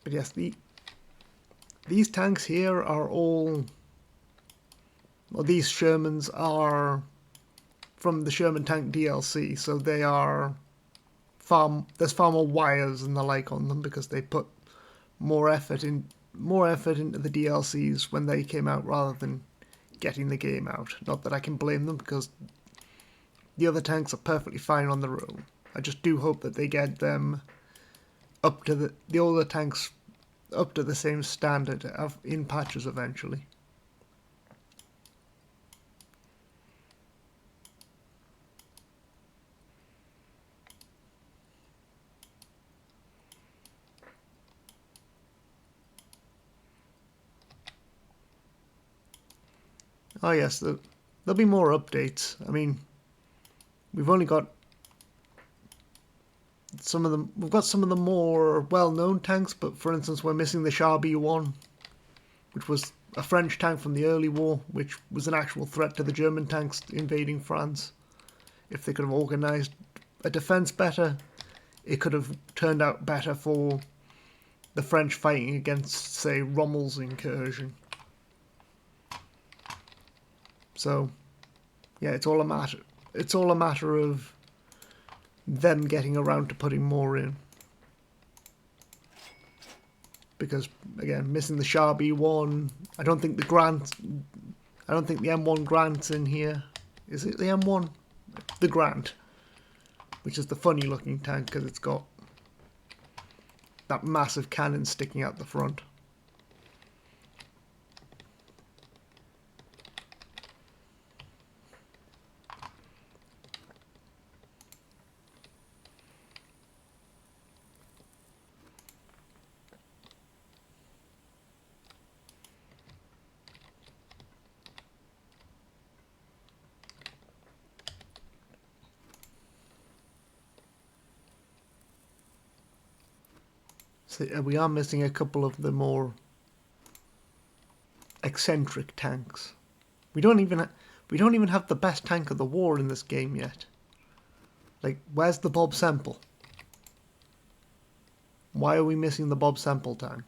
But yes, these tanks here are all... Well, these Shermans are from the Sherman Tank DLC, so they are there's far more wires and the like on them because they put more effort into the DLCs when they came out rather than getting the game out. Not that I can blame them, because the other tanks are perfectly fine on their own. I just do hope that they get them up to the older tanks up to the same standard in patches eventually. Oh yes, there'll be more updates. I mean, we've only got some of them. We've got some of the more well-known tanks, but for instance, we're missing the Char B1, which was a French tank from the early war, which was an actual threat to the German tanks invading France. If they could have organised a defence better, it could have turned out better for the French fighting against, say, Rommel's incursion. So, yeah, it's all a matter of them getting around to putting more in. Because again, missing the Char B1, I don't think the M1 Grant's in here. Is it the M1? The Grant, which is the funny looking tank because it's got that massive cannon sticking out the front. So we are missing a couple of the more eccentric tanks. We don't even have the best tank of the war in this game yet. Like, where's the Bob Semple? Why are we missing the Bob Semple tank?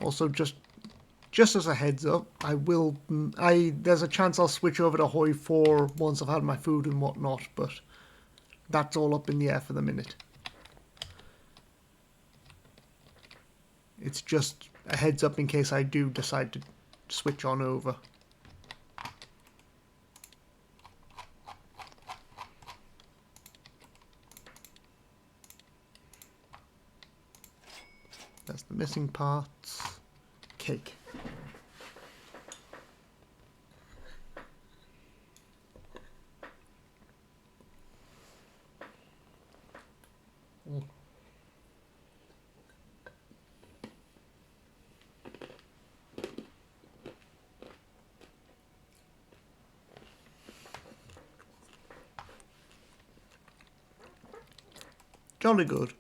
Also, just as a heads up, there's a chance I'll switch over to Hoi 4 once I've had my food and whatnot, but that's all up in the air for the minute. It's just a heads up in case I do decide to switch on over. That's the missing parts. Cake. Jolly good.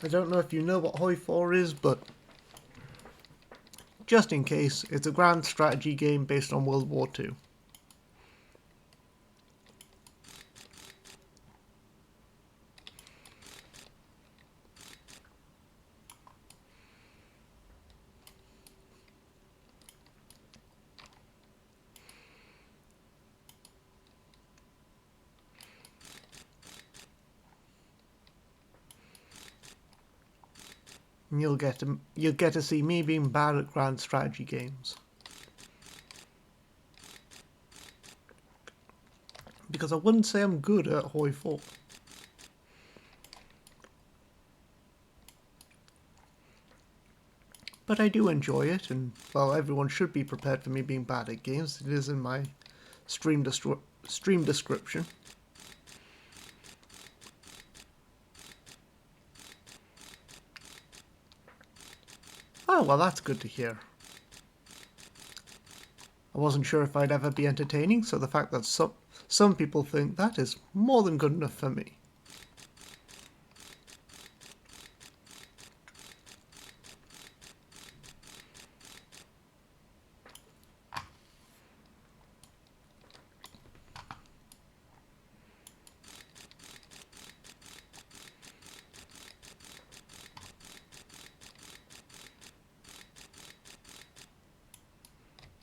I don't know if you know what Hoi 4 is, but just in case, it's a grand strategy game based on World War II. And you'll get to see me being bad at grand strategy games. Because I wouldn't say I'm good at Hoi 4. But I do enjoy it, and, well, everyone should be prepared for me being bad at games. It is in my stream description. Oh, well, that's good to hear. I wasn't sure if I'd ever be entertaining, so the fact that some people think that is more than good enough for me.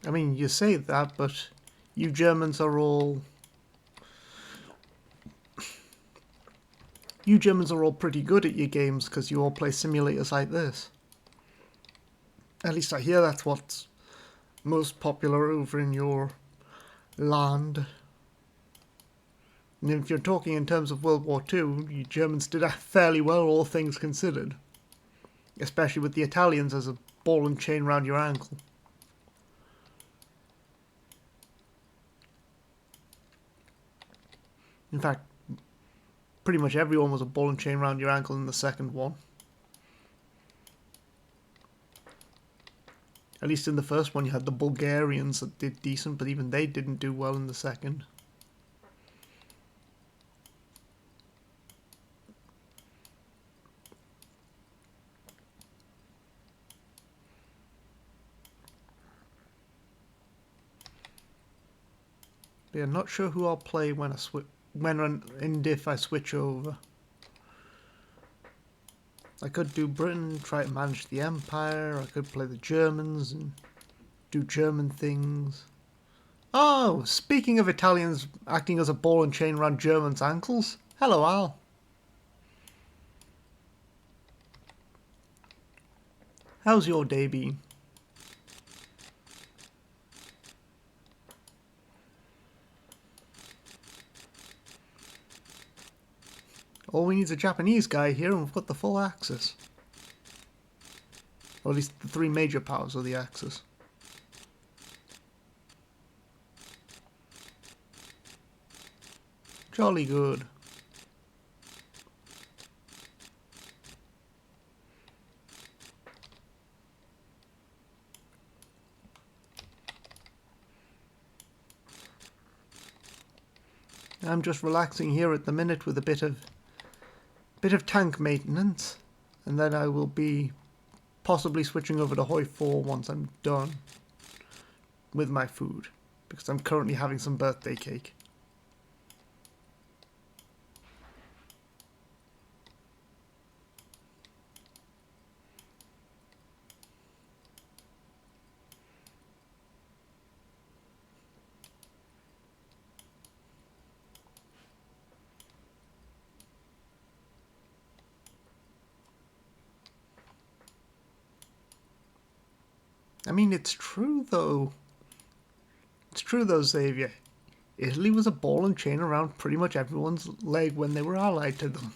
I mean, you say that, but you Germans are all... You Germans are all pretty good at your games because you all play simulators like this. At least I hear that's what's most popular over in your land. And if you're talking in terms of World War II, you Germans did fairly well, all things considered. Especially with the Italians as a ball and chain round your ankle. In fact, pretty much everyone was a ball and chain round your ankle in the second one. At least in the first one you had the Bulgarians that did decent, but even they didn't do well in the second. But yeah, not sure who I'll play when and if I switch over. I could do Britain, try to manage the Empire. I could play the Germans and do German things. Oh, speaking of Italians acting as a ball and chain around Germans' ankles. Hello, Al. How's your day been? All we need is a Japanese guy here and we've got the full Axis. Or at least the three major powers of the Axis. Jolly good. I'm just relaxing here at the minute with a bit of tank maintenance, and then I will be possibly switching over to Hoi 4 once I'm done with my food, because I'm currently having some birthday cake. I mean, it's true though. It's true though, Xavier. Italy was a ball and chain around pretty much everyone's leg when they were allied to them.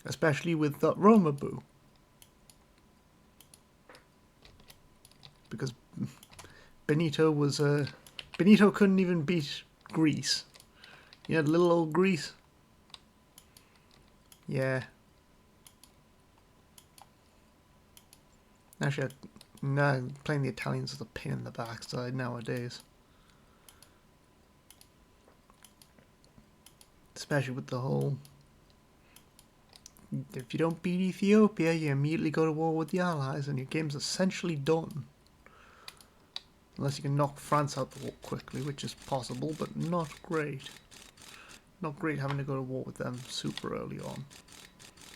Especially with Roma Boo. Benito was Benito couldn't even beat Greece. You had little old Greece. Yeah. Actually, no, playing the Italians is a pain in the backside nowadays. Especially with the whole... If you don't beat Ethiopia, you immediately go to war with the Allies and your game's essentially done. Unless you can knock France out the war quickly, which is possible, but not great. Not great having to go to war with them super early on.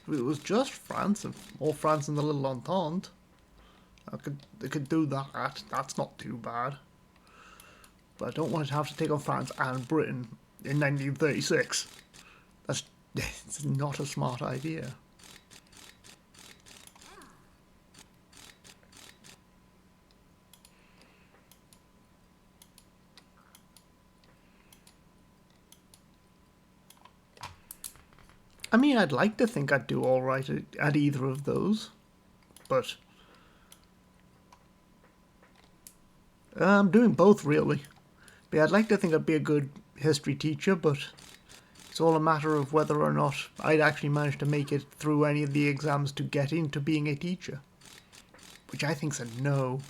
If it was just France, or France and the Little Entente, they could do that. That's not too bad. But I don't want to have to take on France and Britain in 1936. It's not a smart idea. I mean, I'd like to think I'd do alright at either of those, but I'm doing both, really. But yeah, I'd like to think I'd be a good history teacher, but it's all a matter of whether or not I'd actually manage to make it through any of the exams to get into being a teacher. Which I think's a no.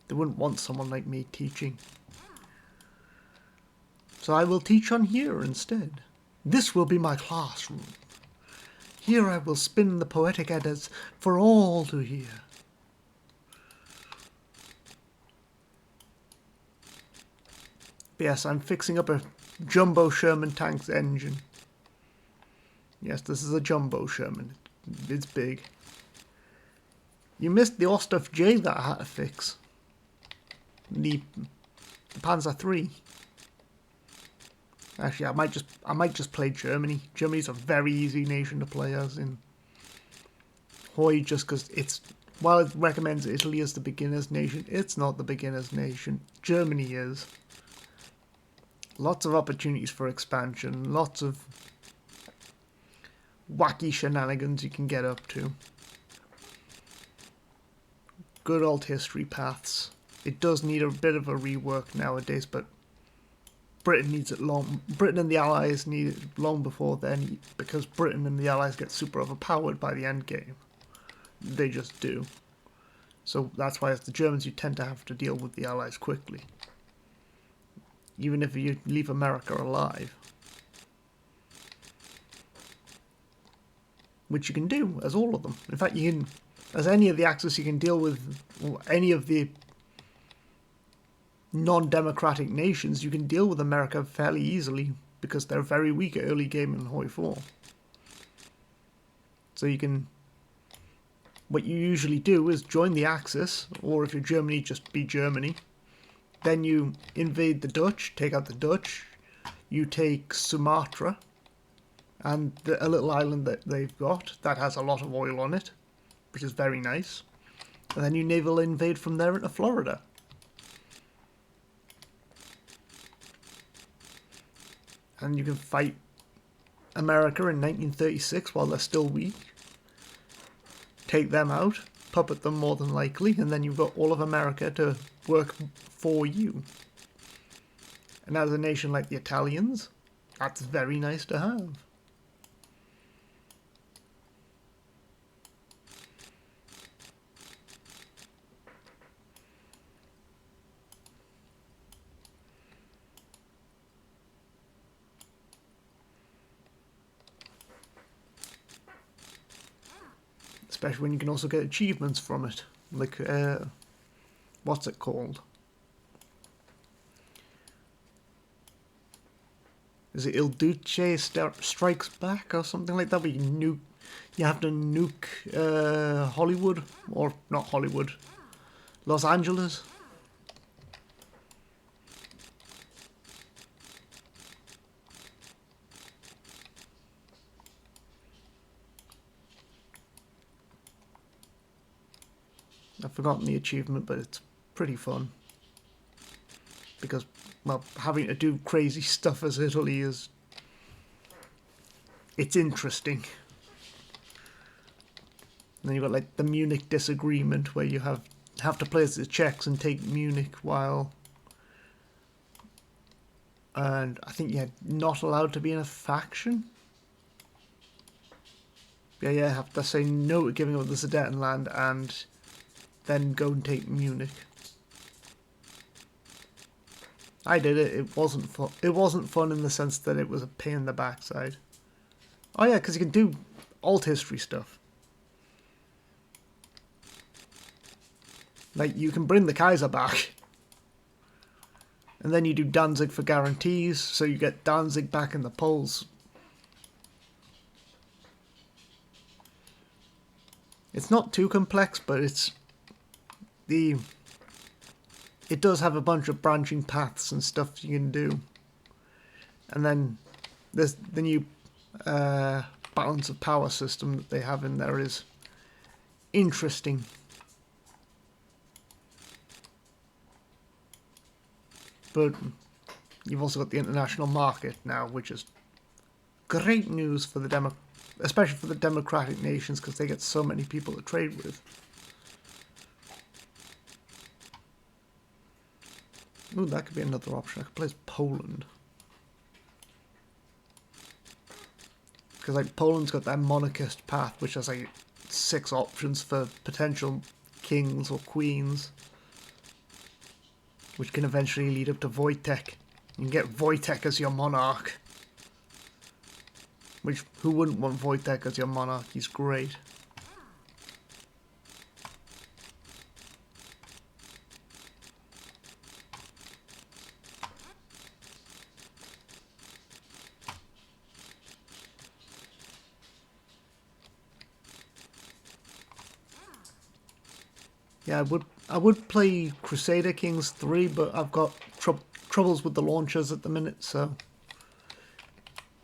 They wouldn't want someone like me teaching. So I will teach on here instead. This will be my classroom. Here I will spin the poetic Eddas for all to hear. Yes, I'm fixing up a Jumbo Sherman tank's engine. Yes, this is a Jumbo Sherman. It's big. You missed the Ostaf J that I had to fix. The Panzer III. Actually, I might just play Germany. Germany's a very easy nation to play as in Hoi, just because it's, while it recommends Italy as the beginner's nation, it's not the beginner's nation. Germany is. Lots of opportunities for expansion, lots of wacky shenanigans you can get up to. Good old history paths. It does need a bit of a rework nowadays, but Britain needs it long. Britain and the Allies need it long before then, because Britain and the Allies get super overpowered by the end game. They just do. So that's why it's the Germans you tend to have to deal with the Allies quickly. Even if you leave America alive. Which you can do, as all of them. In fact, you can, as any of the Axis, you can deal with any of the non-democratic nations. You can deal with America fairly easily, because they're very weak at early game in Hoi 4. So you can... What you usually do is join the Axis, or if you're Germany, just be Germany. Then you invade the Dutch, take out the Dutch, you take Sumatra, and a little island that they've got that has a lot of oil on it, which is very nice. And then you naval invade from there into Florida. And you can fight America in 1936 while they're still weak. Take them out, puppet them more than likely, and then you've got all of America to work for you. And as a nation like the Italians, that's very nice to have. Especially when you can also get achievements from it. Like, what's it called? Is it Il Duce Strikes Back or something like that? Where you have to nuke Hollywood, or not Hollywood, Los Angeles. I've forgotten the achievement, but it's pretty fun. Because, well, having to do crazy stuff as Italy is... It's interesting. And then you've got, like, the Munich disagreement, where you have to play as the Czechs and take Munich while And I think you're not allowed to be in a faction. Yeah, you have to say no to giving up the Sudetenland and then go and take Munich. I did it. It wasn't fun. It wasn't fun in the sense that it was a pain in the backside. Oh yeah, because you can do alt history stuff. Like, you can bring the Kaiser back. And then you do Danzig for guarantees, so you get Danzig back in the polls. It's not too complex, but it does have a bunch of branching paths and stuff you can do. And then there's the new balance of power system that they have in there is interesting. But you've also got the international market now, which is great news for the especially for the democratic nations, because they get so many people to trade with. Ooh, that could be another option. I could place Poland. Because like Poland's got that monarchist path, which has like 6 options for potential kings or queens, which can eventually lead up to Wojtek. You can get Wojtek as your monarch. Which, who wouldn't want Wojtek as your monarch? He's great. Yeah, I would play Crusader Kings 3, but I've got troubles with the launchers at the minute, so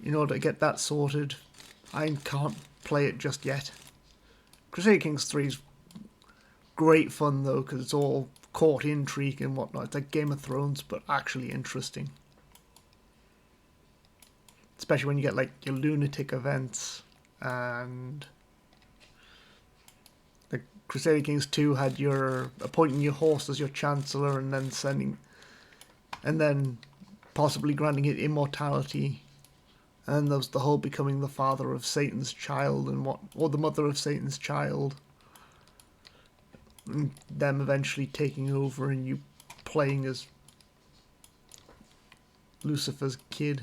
in order to get that sorted, I can't play it just yet. Crusader Kings 3 is great fun though, because it's all court intrigue and whatnot. It's like Game of Thrones, but actually interesting. Especially when you get like your lunatic events, and the Crusader Kings 2 had your appointing your horse as your chancellor and then possibly granting it immortality. And there was the whole becoming the father of Satan's child or the mother of Satan's child. And them eventually taking over and you playing as Lucifer's kid.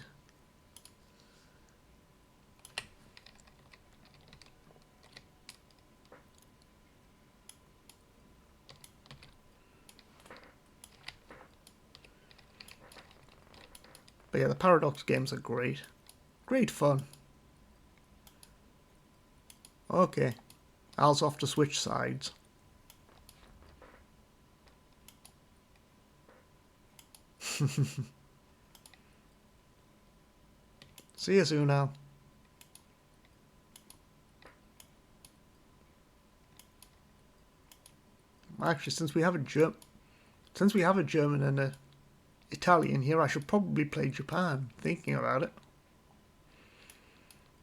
But yeah, the Paradox games are great. Great fun. Okay. Al's off to switch sides. See you soon, Al. Actually, since we have a German and a Italian here, I should probably play Japan, thinking about it.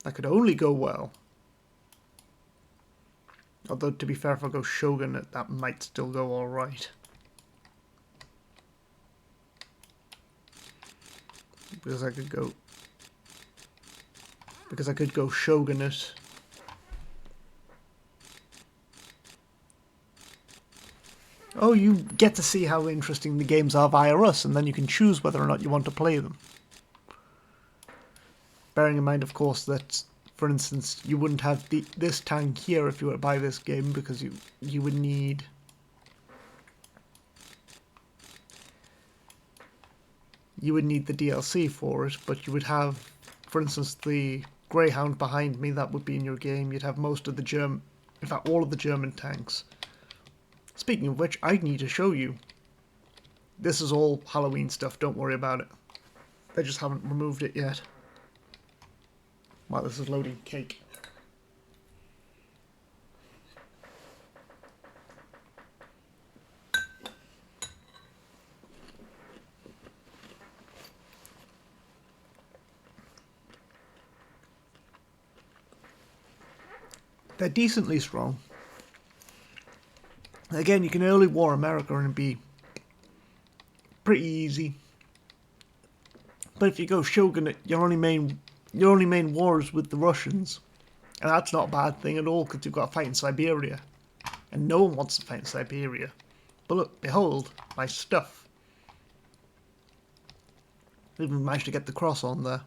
That could only go well. Although, to be fair, if I go Shogunate, that might still go alright. Because I could go Shogunate. Oh, you get to see how interesting the games are via us, and then you can choose whether or not you want to play them. Bearing in mind, of course, that, for instance, you wouldn't have this tank here if you were to buy this game, because you would need... You would need the DLC for it, but you would have, for instance, the Greyhound behind me, that would be in your game. You'd have most of the in fact, all of the German tanks. Speaking of which, I need to show you. This is all Halloween stuff, don't worry about it. They just haven't removed it yet. While this is loading cake. They're decently strong. Again, you can early war America and it'd be pretty easy. But if you go shogunate, your only main war is with the Russians. And that's not a bad thing at all, because you've got to fight in Siberia. And no one wants to fight in Siberia. But look, behold, my stuff. I even managed to get the cross on there.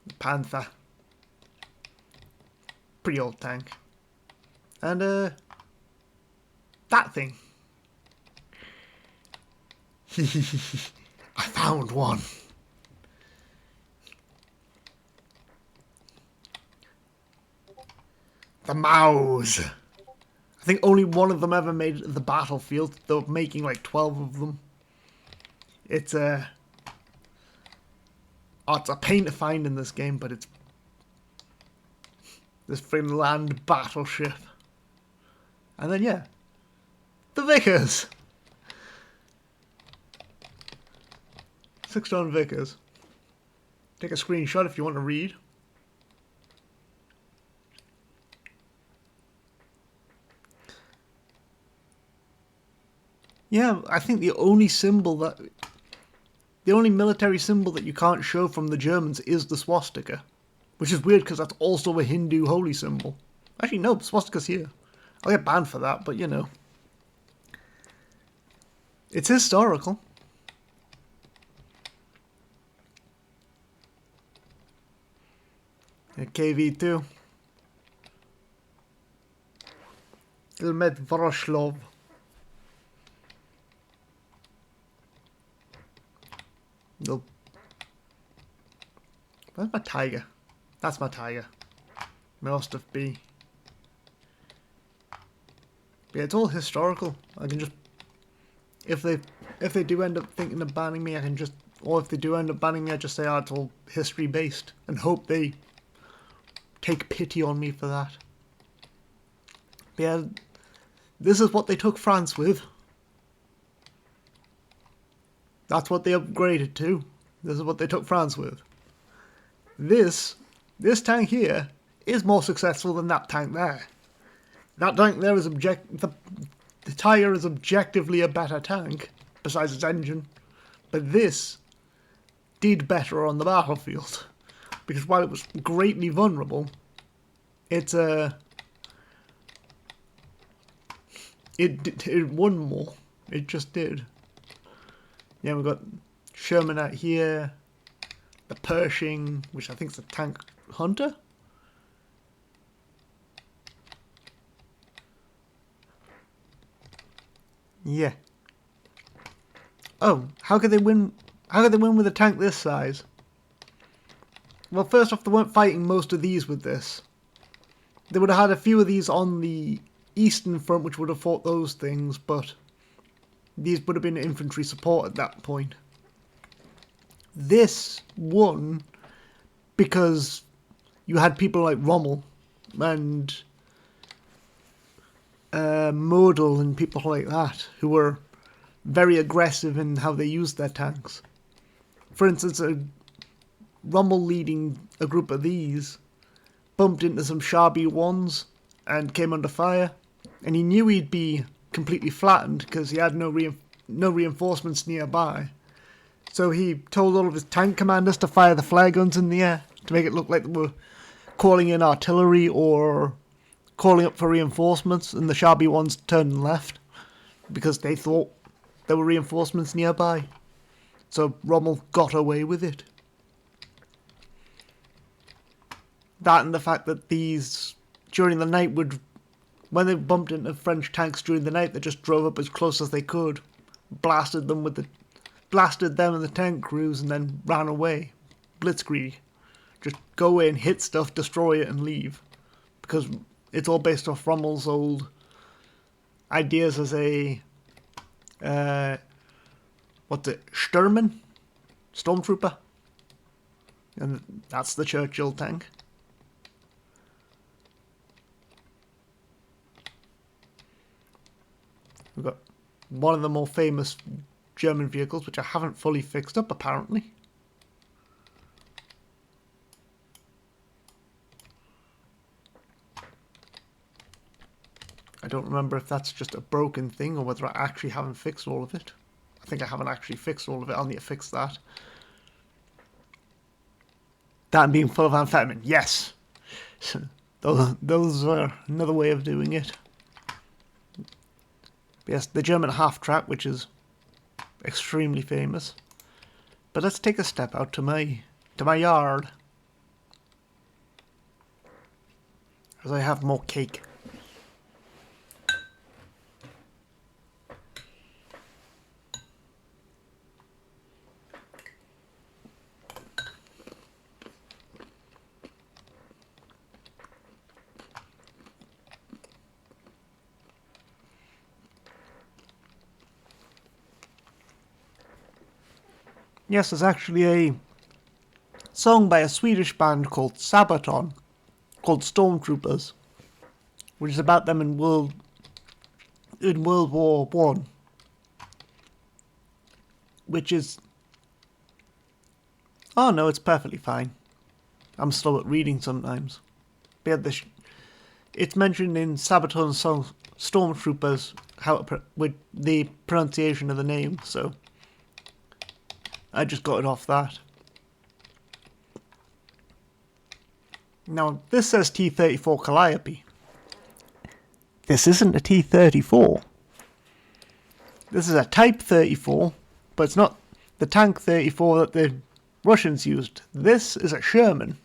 The Panther. Pretty old tank. And, that thing. I found one. The Maus. I think only one of them ever made it to the battlefield. They're making like 12 of them. It's a pain to find in this game, but it's this Finland battleship. And then yeah, the Vickers. 6-ton Vickers. Take a screenshot if you want to read. Yeah, I think the only military symbol that you can't show from the Germans is the swastika. Which is weird because that's also a Hindu holy symbol. Actually, no, the swastika's here. I'll get banned for that, but you know. It's historical. A KV-2. Ilmed Voroshlov. Nope. Where's my tiger? That's my tiger. Most of B. Yeah, it's all historical. I can just, if they do end up thinking of banning me, I can just, or if they do end up banning me, I just say, oh, it's all history based, and hope they take pity on me for that. But yeah, this is what they took France with. That's what they upgraded to. This is what they took France with. This tank here is more successful than that tank there. That tank there is the Tiger is objectively a better tank, besides its engine. But this did better on the battlefield. Because while it was greatly vulnerable, it won more. It just did. Yeah, we've got Sherman out here, the Pershing, which I think is a tank hunter. Yeah. Oh, how could they win? How could they win with a tank this size? Well, first off, they weren't fighting most of these with this. They would have had a few of these on the eastern front, which would have fought those things, but these would have been infantry support at that point. This won because you had people like Rommel and Model and people like that who were very aggressive in how they used their tanks. For instance, Rommel leading a group of these bumped into some Sharby ones and came under fire, and he knew he'd be completely flattened because he had no reinforcements nearby. So he told all of his tank commanders to fire the flare guns in the air to make it look like they were calling in artillery or calling up for reinforcements, and the Sharby ones turned and left because they thought there were reinforcements nearby. So Rommel got away with it. That and the fact that these, during the night, when they bumped into French tanks during the night, they just drove up as close as they could, blasted them and the tank crews, and then ran away. Blitzkrieg. Just go in, hit stuff, destroy it, and leave. Because it's all based off Rommel's old ideas as a Sturman? Stormtrooper? And that's the Churchill tank. We've got one of the more famous German vehicles, which I haven't fully fixed up, apparently. I don't remember if that's just a broken thing or whether I actually haven't fixed all of it. I think I haven't actually fixed all of it. I'll need to fix that. That and being full of amphetamine. Yes. Those are another way of doing it. Yes, the German half track, which is extremely famous. But let's take a step out to my yard, as I have more cake. Yes, there's actually a song by a Swedish band called Sabaton, called Stormtroopers, which is about them in World War One, which is... Oh no, it's perfectly fine. I'm slow at reading sometimes. But yeah, it's mentioned in Sabaton's song Stormtroopers with the pronunciation of the name, so I just got it off that. Now, this says T-34 Calliope. This isn't a T-34. This is a Type 34, but it's not the Tank 34 that the Russians used. This is a Sherman.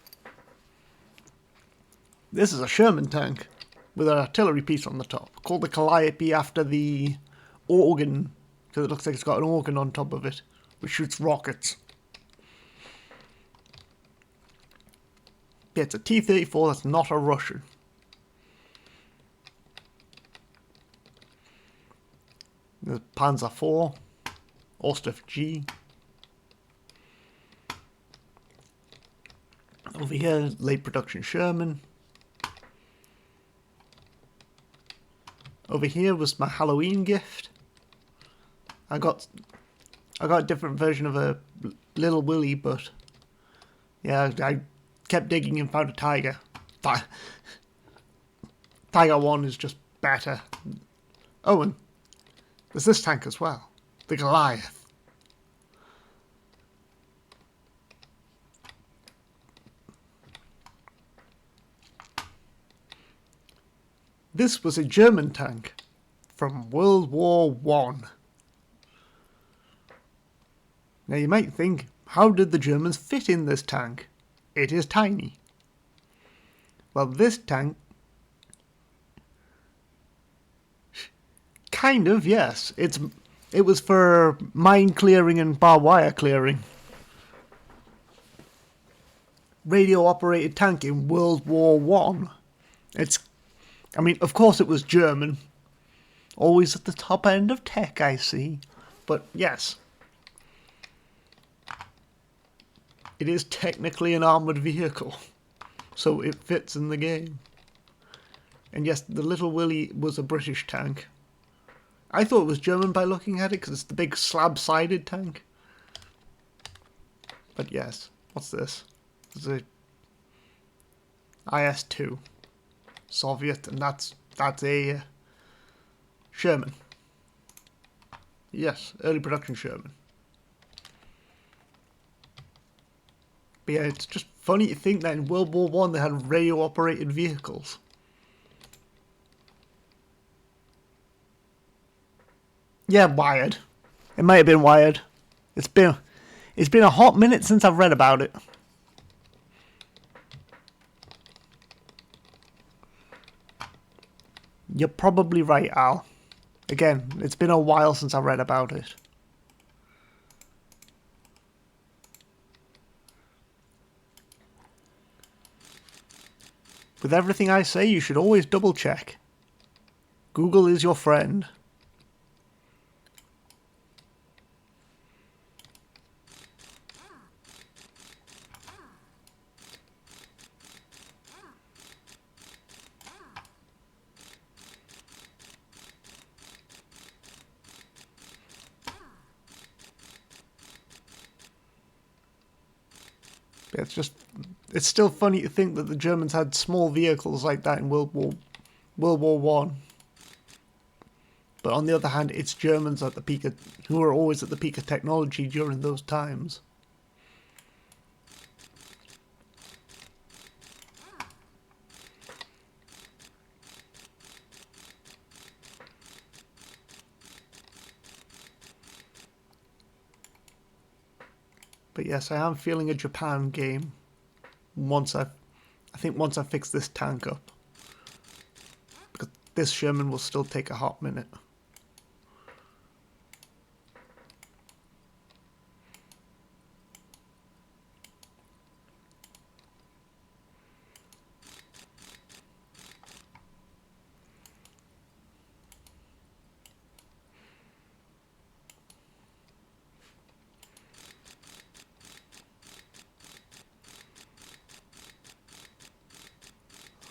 This is a Sherman tank with an artillery piece on the top, called the Calliope after the organ, because it looks like it's got an organ on top of it, which shoots rockets. Yeah, it's a T-34 that's not a Russian. There's Panzer IV, Ostef G. Over here, late production Sherman. Over here was my Halloween gift. I got a different version of a Little Willy, but yeah, I kept digging and found a Tiger. Tiger 1 is just better. Oh, and there's this tank as well, the Goliath. This was a German tank from World War One. Now you might think, how did the Germans fit in this tank? It is tiny. Well, this tank... Kind of, yes. It was for mine clearing and barbed wire clearing. Radio-operated tank in World War One. I mean, of course it was German. Always at the top end of tech, I see. But yes. It is technically an armoured vehicle. So it fits in the game. And yes, the Little Willy was a British tank. I thought it was German by looking at it, because it's the big slab-sided tank. But yes, what's this? It's a IS-2. Soviet, and that's a Sherman. Yes, early production Sherman. But yeah, it's just funny to think that in World War One they had radio-operated vehicles. Yeah, wired. It might have been wired. It's been a hot minute since I've read about it. You're probably right, Al. Again, it's been a while since I read about it. With everything I say, you should always double check. Google is your friend. It's still funny to think that the Germans had small vehicles like that in World War One. But on the other hand, it's Germans at the peak of, who are always at the peak of technology during those times. But yes, I am feeling a Japan game I think once I fix this tank up. Because this Sherman will still take a hot minute.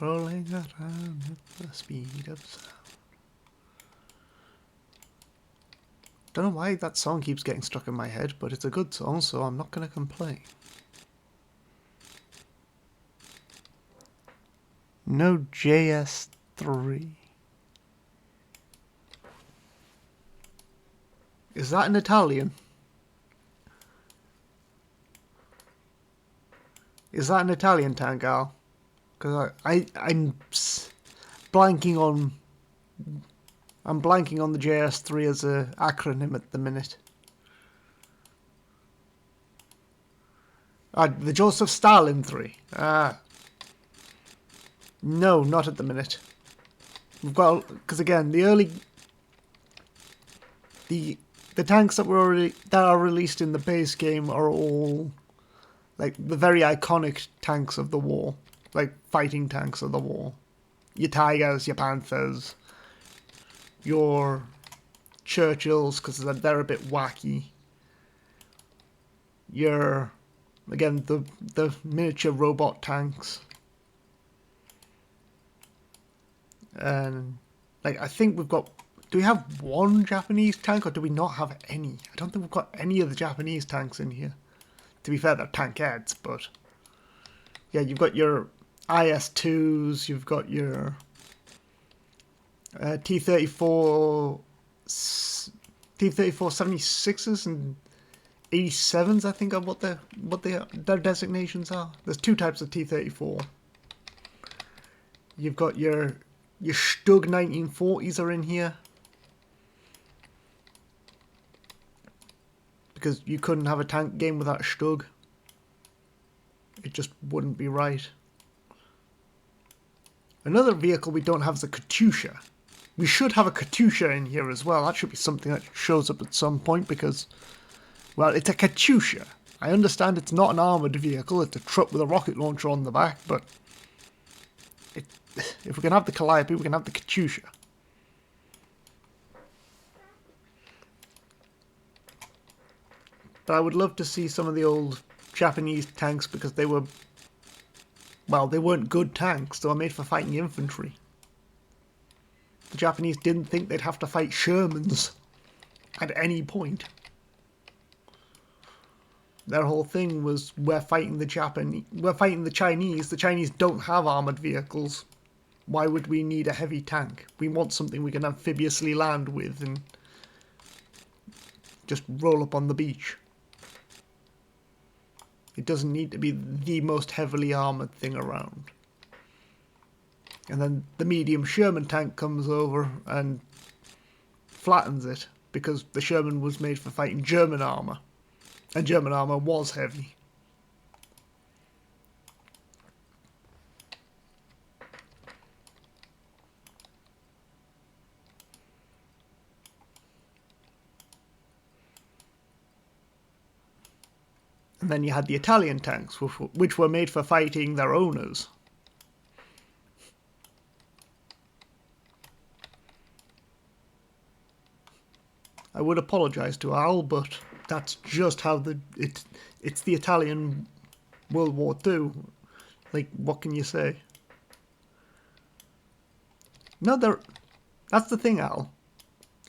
Rolling around at the speed of sound. Don't know why that song keeps getting stuck in my head, but it's a good song, so I'm not going to complain. No JS3. Is that in Italian? Is that an Italian tank, Al? Because I'm blanking on the JS3 as an acronym at the minute. The Joseph Stalin 3. No, not at the minute. We've got, because again, the tanks that are released in the base game are all like the very iconic tanks of the war. Like, fighting tanks of the war. Your Tigers, your Panthers, your Churchills, because they're a bit wacky. Your, again, the miniature robot tanks. And, like, I think we've got... Do we have one Japanese tank, or do we not have any? I don't think we've got any of the Japanese tanks in here. To be fair, they're tankettes, but... Yeah, you've got your IS-2s, you've got your T-34 76s and 87s, I think, are what their designations are. There's two types of T-34. You've got your Stug 1940s are in here. Because you couldn't have a tank game without a Stug. It just wouldn't be right. Another vehicle we don't have is a Katyusha. We should have a Katyusha in here as well. That should be something that shows up at some point because, well, it's a Katyusha. I understand it's not an armoured vehicle, it's a truck with a rocket launcher on the back, but if we can have the Calliope, we can have the Katyusha. But I would love to see some of the old Japanese tanks because they were... Well, they weren't good tanks, they were made for fighting infantry. The Japanese didn't think they'd have to fight Shermans at any point. Their whole thing was, we're fighting the Chinese. The Chinese don't have armoured vehicles. Why would we need a heavy tank? We want something we can amphibiously land with and just roll up on the beach. It doesn't need to be the most heavily armoured thing around. And then the medium Sherman tank comes over and flattens it, because the Sherman was made for fighting German armour. And German armour was heavy. And then you had the Italian tanks, which were made for fighting their owners. I would apologise to Al, but that's just how it's the Italian World War II. Like, what can you say? No, that's the thing, Al.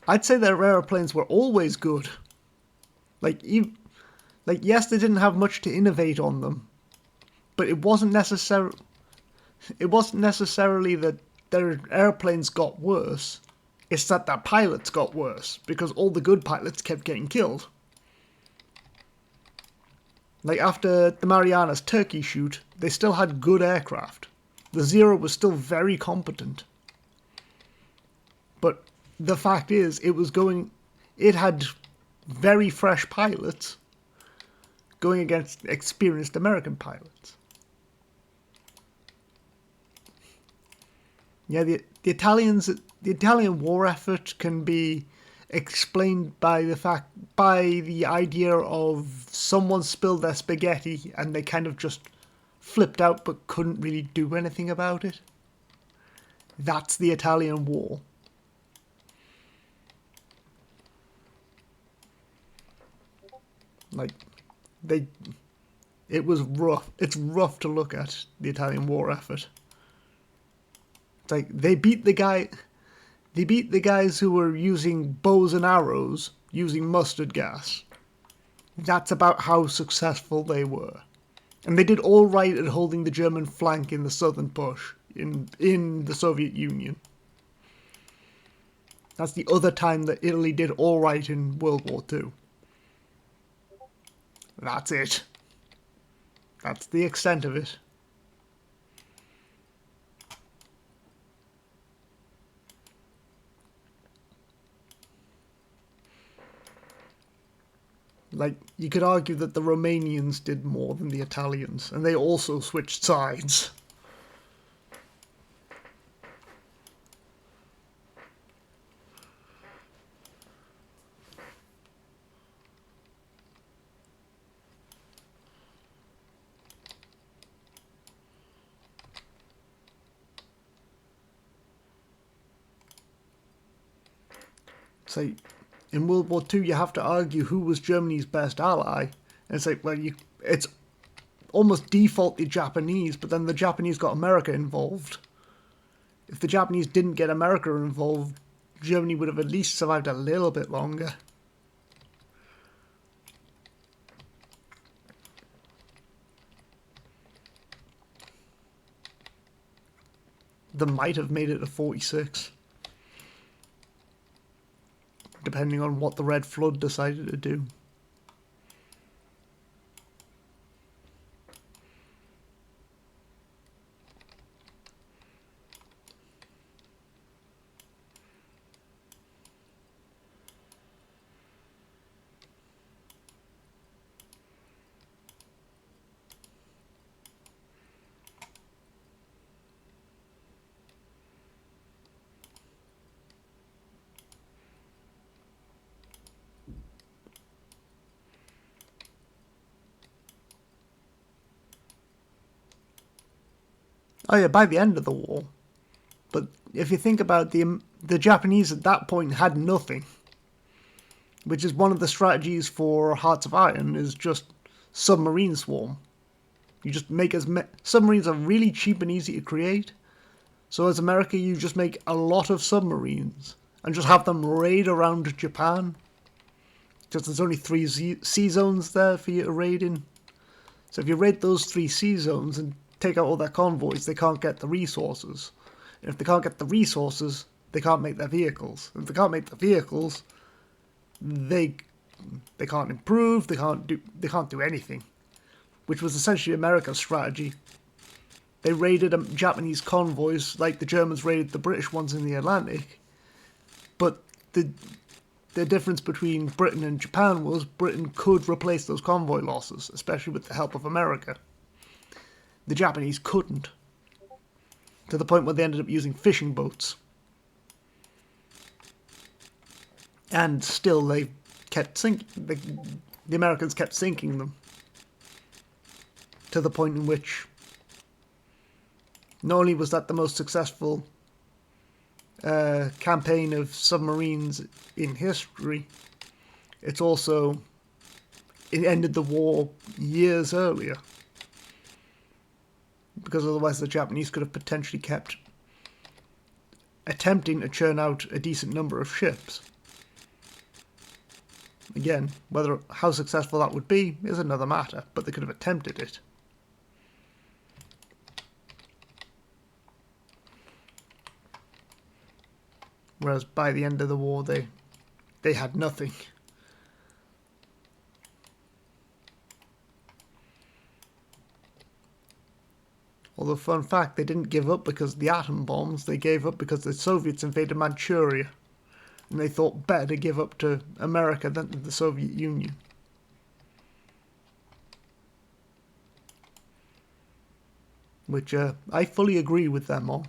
I'd say their aeroplanes were always good. Like, yes, they didn't have much to innovate on them, but it wasn't necessarily that their airplanes got worse. It's that their pilots got worse, because all the good pilots kept getting killed. Like, after the Marianas Turkey shoot, they still had good aircraft. The Zero was still very competent. But the fact is, it had very fresh pilots going against experienced American pilots. Yeah, the Italian war effort can be explained by the idea of someone spilled their spaghetti and they kind of just flipped out but couldn't really do anything about it. That's the Italian war. Like, it was rough. It's rough to look at, the Italian war effort. It's like, they beat the guys who were using bows and arrows, using mustard gas. That's about how successful they were. And they did all right at holding the German flank in the southern push in the Soviet Union. That's the other time that Italy did all right in World War II. That's it. That's the extent of it. Like, you could argue that the Romanians did more than the Italians, and they also switched sides. So, in World War II, you have to argue who was Germany's best ally. And it's like, well, it's almost default the Japanese, but then the Japanese got America involved. If the Japanese didn't get America involved, Germany would have at least survived a little bit longer. They might have made it to 46. Depending on what the Red Flood decided to do. Oh yeah, by the end of the war. But if you think about the Japanese at that point had nothing. Which is one of the strategies for Hearts of Iron, is just submarine swarm. You just make submarines are really cheap and easy to create. So as America, you just make a lot of submarines and just have them raid around Japan. Because there's only 3 sea zones there for you to raid in. So if you raid those 3 sea zones and take out all their convoys, they can't get the resources. And if they can't get the resources, they can't make their vehicles. And if they can't make the vehicles, they can't improve, they can't do anything. Which was essentially America's strategy. They raided Japanese convoys like the Germans raided the British ones in the Atlantic. But the difference between Britain and Japan was Britain could replace those convoy losses, especially with the help of America. The Japanese couldn't. To the point where they ended up using fishing boats. And still they kept sinking. The Americans kept sinking them. To the point in which not only was that the most successful campaign of submarines in history, it ended the war years earlier. Because otherwise the Japanese could have potentially kept attempting to churn out a decent number of ships. Again, how successful that would be is another matter, but they could have attempted it. Whereas by the end of the war, they had nothing. Although, fun fact, they didn't give up because of the atom bombs. They gave up because the Soviets invaded Manchuria. And they thought better to give up to America than to the Soviet Union. Which I fully agree with them on.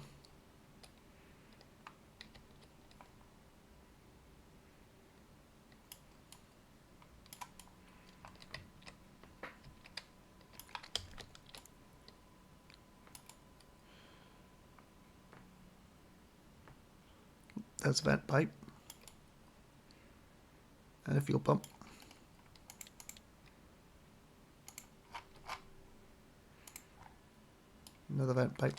There's a vent pipe. And a fuel pump. Another vent pipe.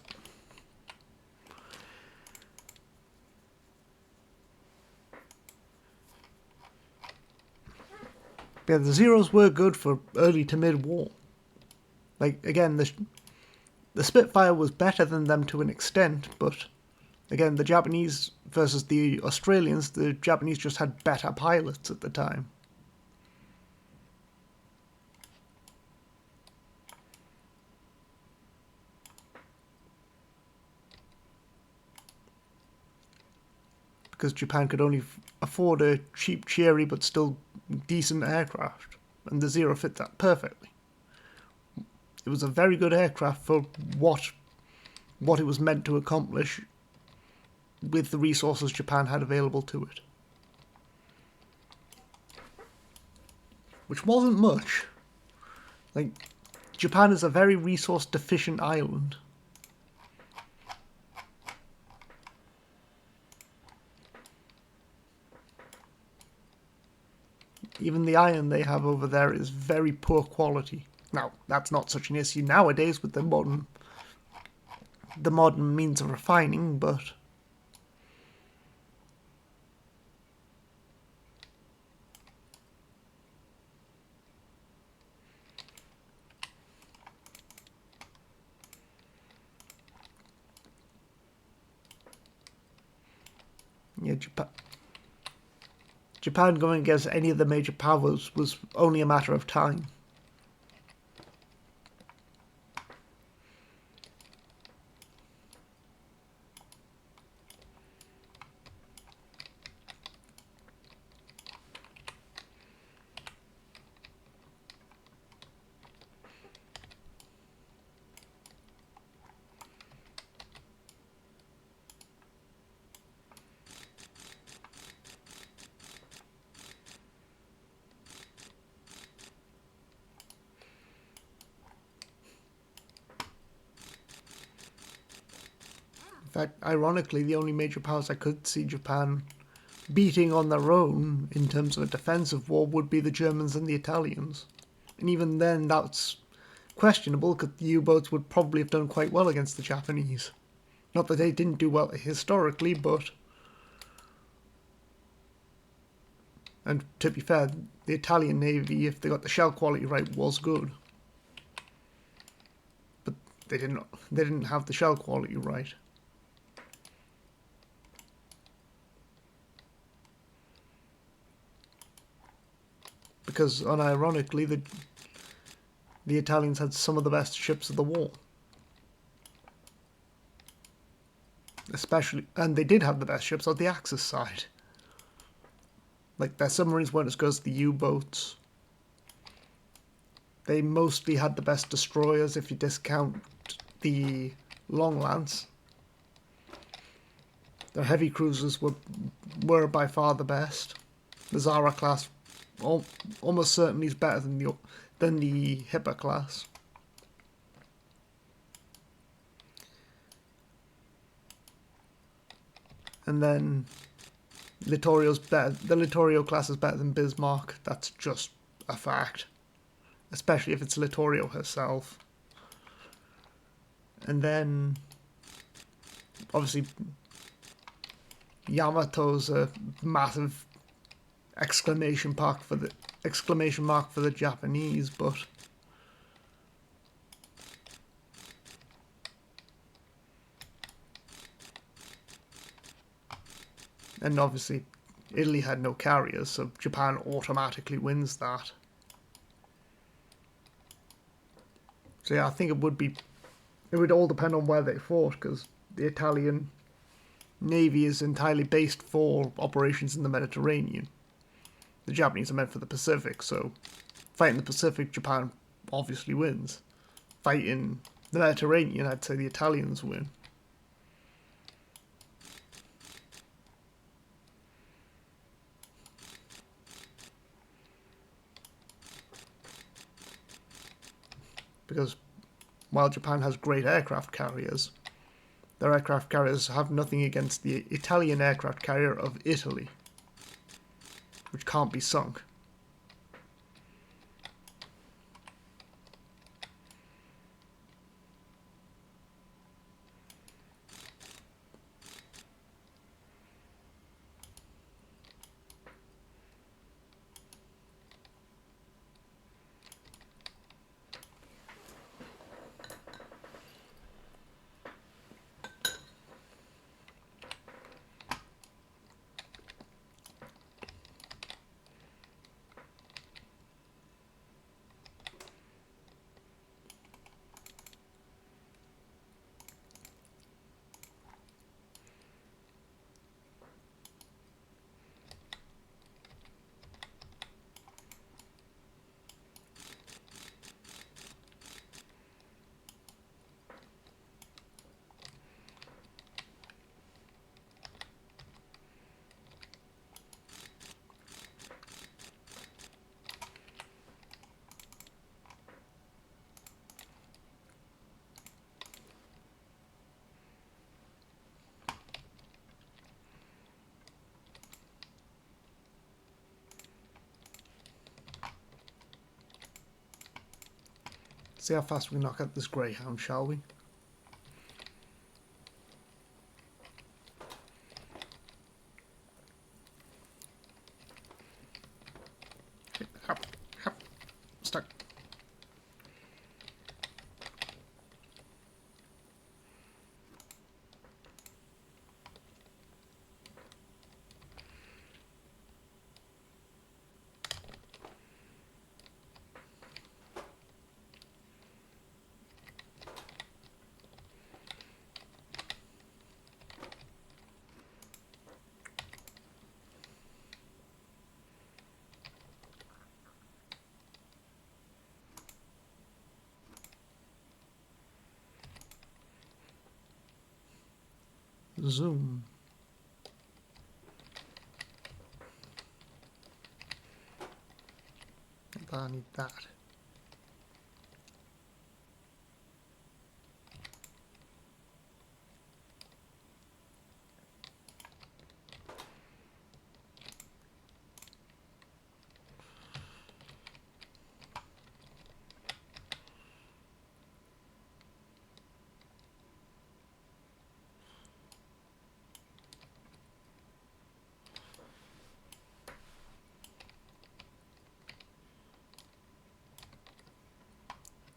Yeah, the Zeros were good for early to mid-war. Like, again, the Spitfire was better than them to an extent, but again, the Japanese versus the Australians, the Japanese just had better pilots at the time. Because Japan could only afford a cheap, cheery, but still decent aircraft, and the Zero fit that perfectly. It was a very good aircraft for what it was meant to accomplish with the resources Japan had available to it. Which wasn't much. Like, Japan is a very resource deficient island. Even the iron they have over there is very poor quality. Now, that's not such an issue nowadays with the modern means of refining, but yeah, Japan going against any of the major powers was only a matter of time. In fact, ironically, the only major powers I could see Japan beating on their own in terms of a defensive war would be the Germans and the Italians. And even then, that's questionable because the U-boats would probably have done quite well against the Japanese. Not that they didn't do well historically, but... And to be fair, the Italian Navy, if they got the shell quality right, was good. But they didn't have the shell quality right. Because, unironically, the Italians had some of the best ships of the war. Especially, and they did have the best ships on the Axis side. Like, their submarines weren't as good as the U-boats. They mostly had the best destroyers if you discount the Long Lance. Their heavy cruisers were by far the best. The Zara class almost certainly is better than the Hipper class. And then Littorio's better. The Littorio class is better than Bismarck. That's just a fact. Especially if it's Littorio herself. And then, obviously, Yamato's a massive exclamation mark for the Japanese, but And obviously, Italy had no carriers, so Japan automatically wins that. So yeah, I think it would all depend on where they fought, because the Italian Navy is entirely based for operations in the Mediterranean. The Japanese are meant for the Pacific, so fighting the Pacific, Japan obviously wins. Fighting the Mediterranean, I'd say the Italians win. Because while Japan has great aircraft carriers, their aircraft carriers have nothing against the Italian aircraft carrier of Italy, which can't be sunk. See how fast we can knock out this Greyhound, shall we? Hop, hop, stuck. Zoom. I need that.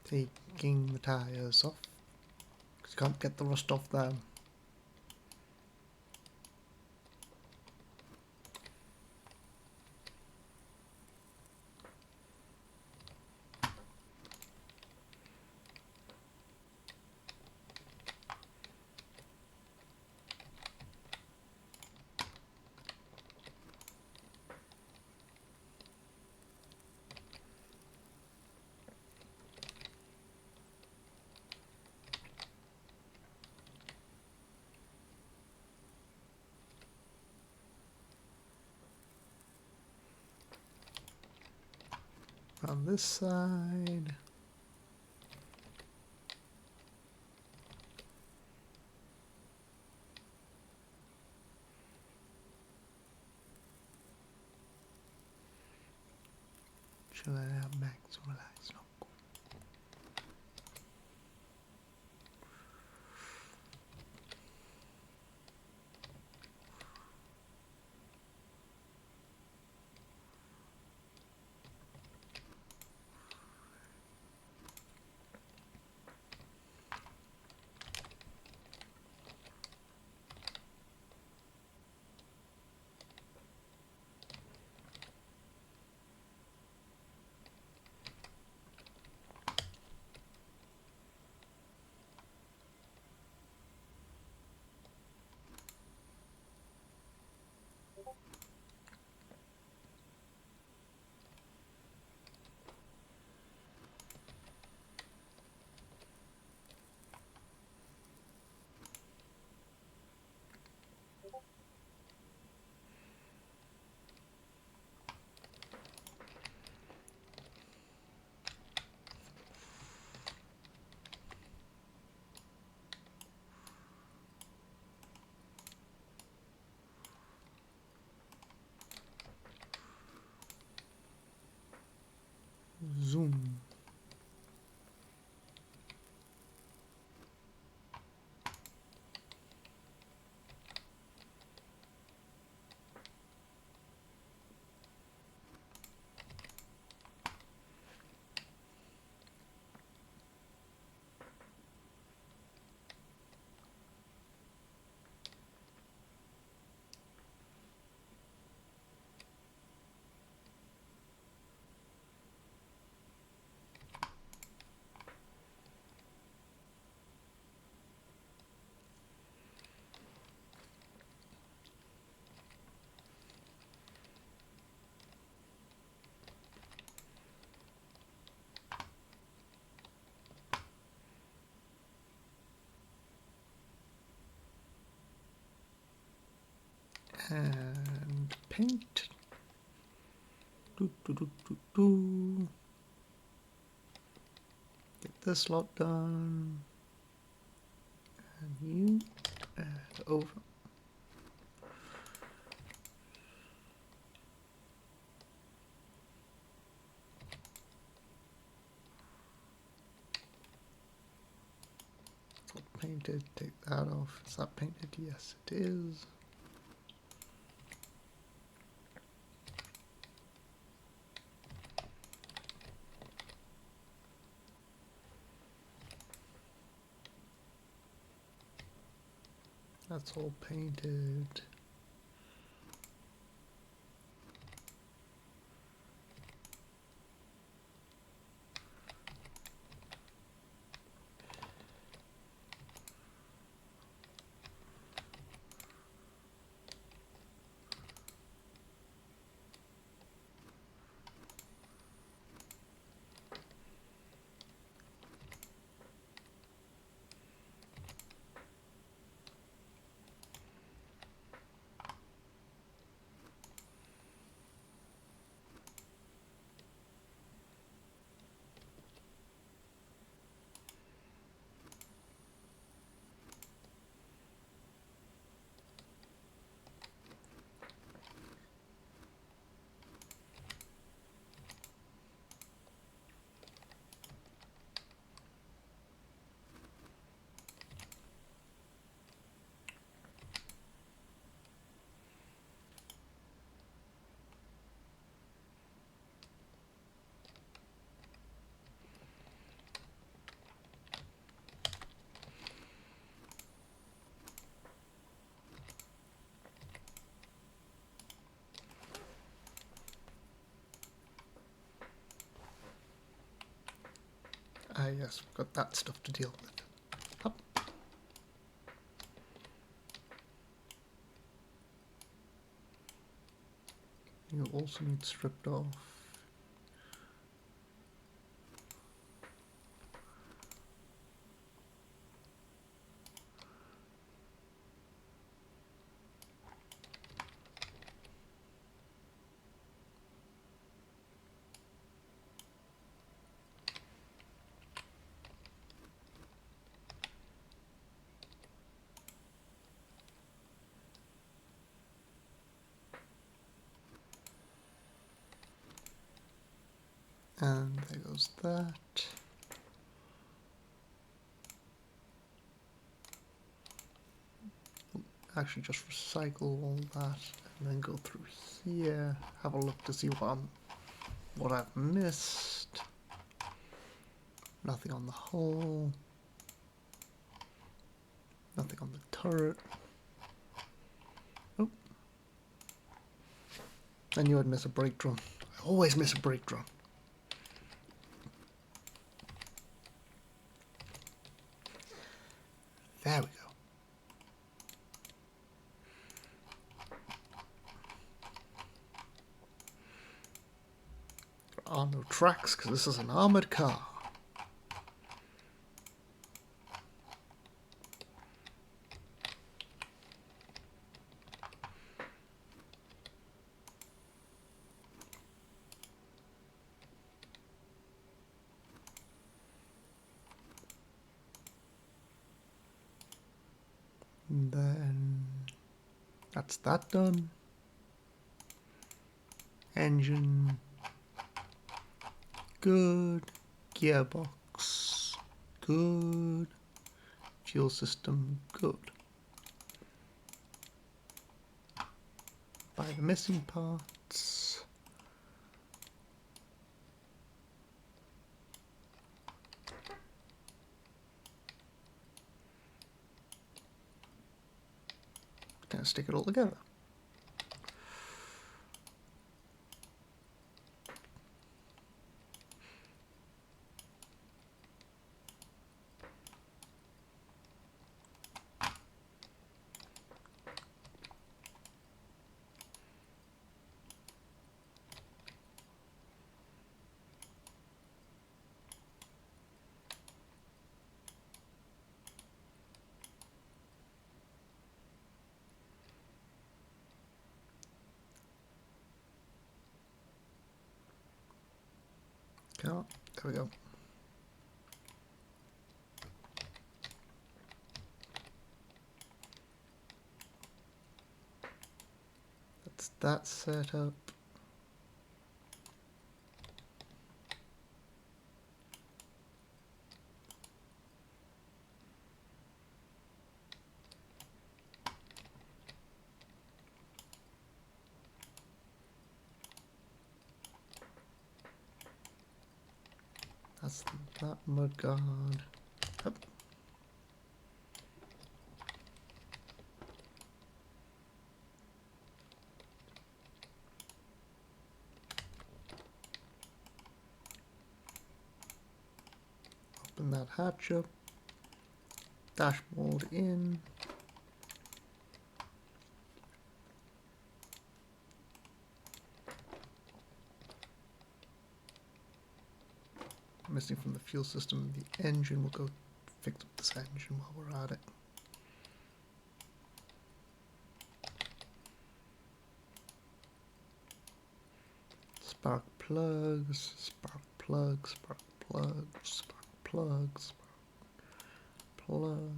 Taking the tyres off, because you can't get the rust off them. On this side. Chill out, max, relax. No. Zoom. And paint. Get this lot done. And you add over. It's all painted. Take that off. Is that painted? Yes, it is. That's all painted. Ah, yes, we've got that stuff to deal with. Up. You also need stripped off. And there goes that. Actually, just recycle all that and then go through here. Have a look to see what I've missed. Nothing on the hull. Nothing on the turret. Oh. I knew I'd miss a brake drum. I always miss a brake drum. There we go. There are no tracks because this is an armored car. And then that's that done. Engine. good. Gearbox, good. Fuel system, good. Buy the missing parts. Kind of stick it all together. Oh, there we go. That's that set up. That's that mudguard. Up. Open that hatch up. Dashboard in. Missing from the fuel system, the engine. We'll go fix up this engine while we're at it. Spark plugs, spark plugs, spark plugs, spark plugs, spark plug.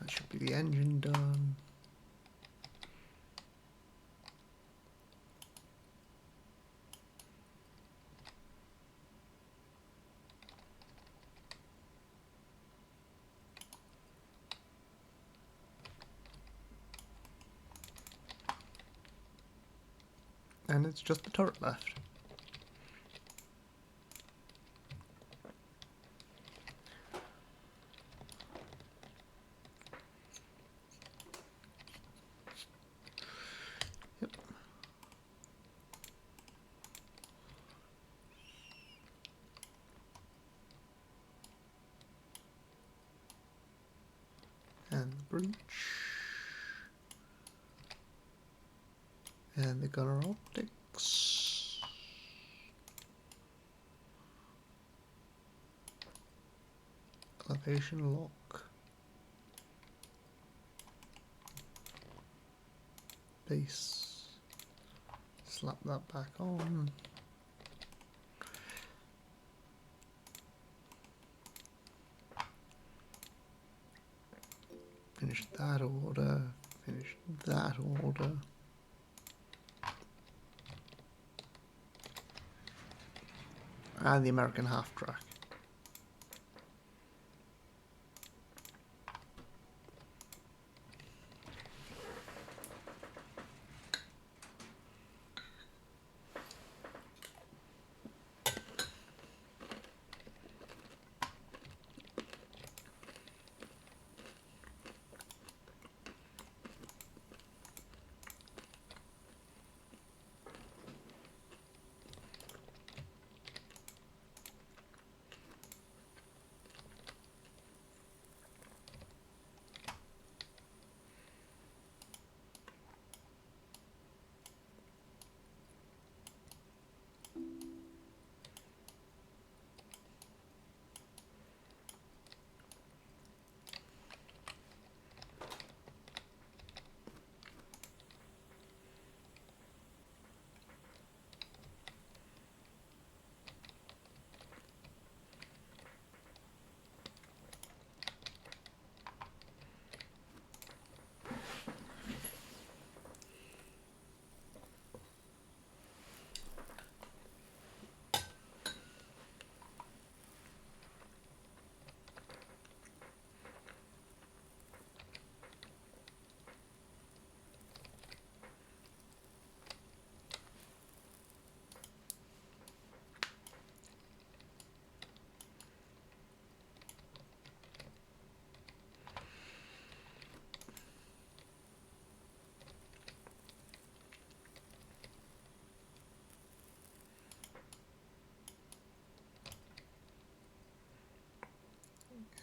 That should be the engine done. And it's just the turret left. Yep. And the breach. And the gunner optics. Elevation lock. Base. Slap that back on. Finish that order. Finish that order. And the American half track.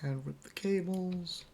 And rip the cables.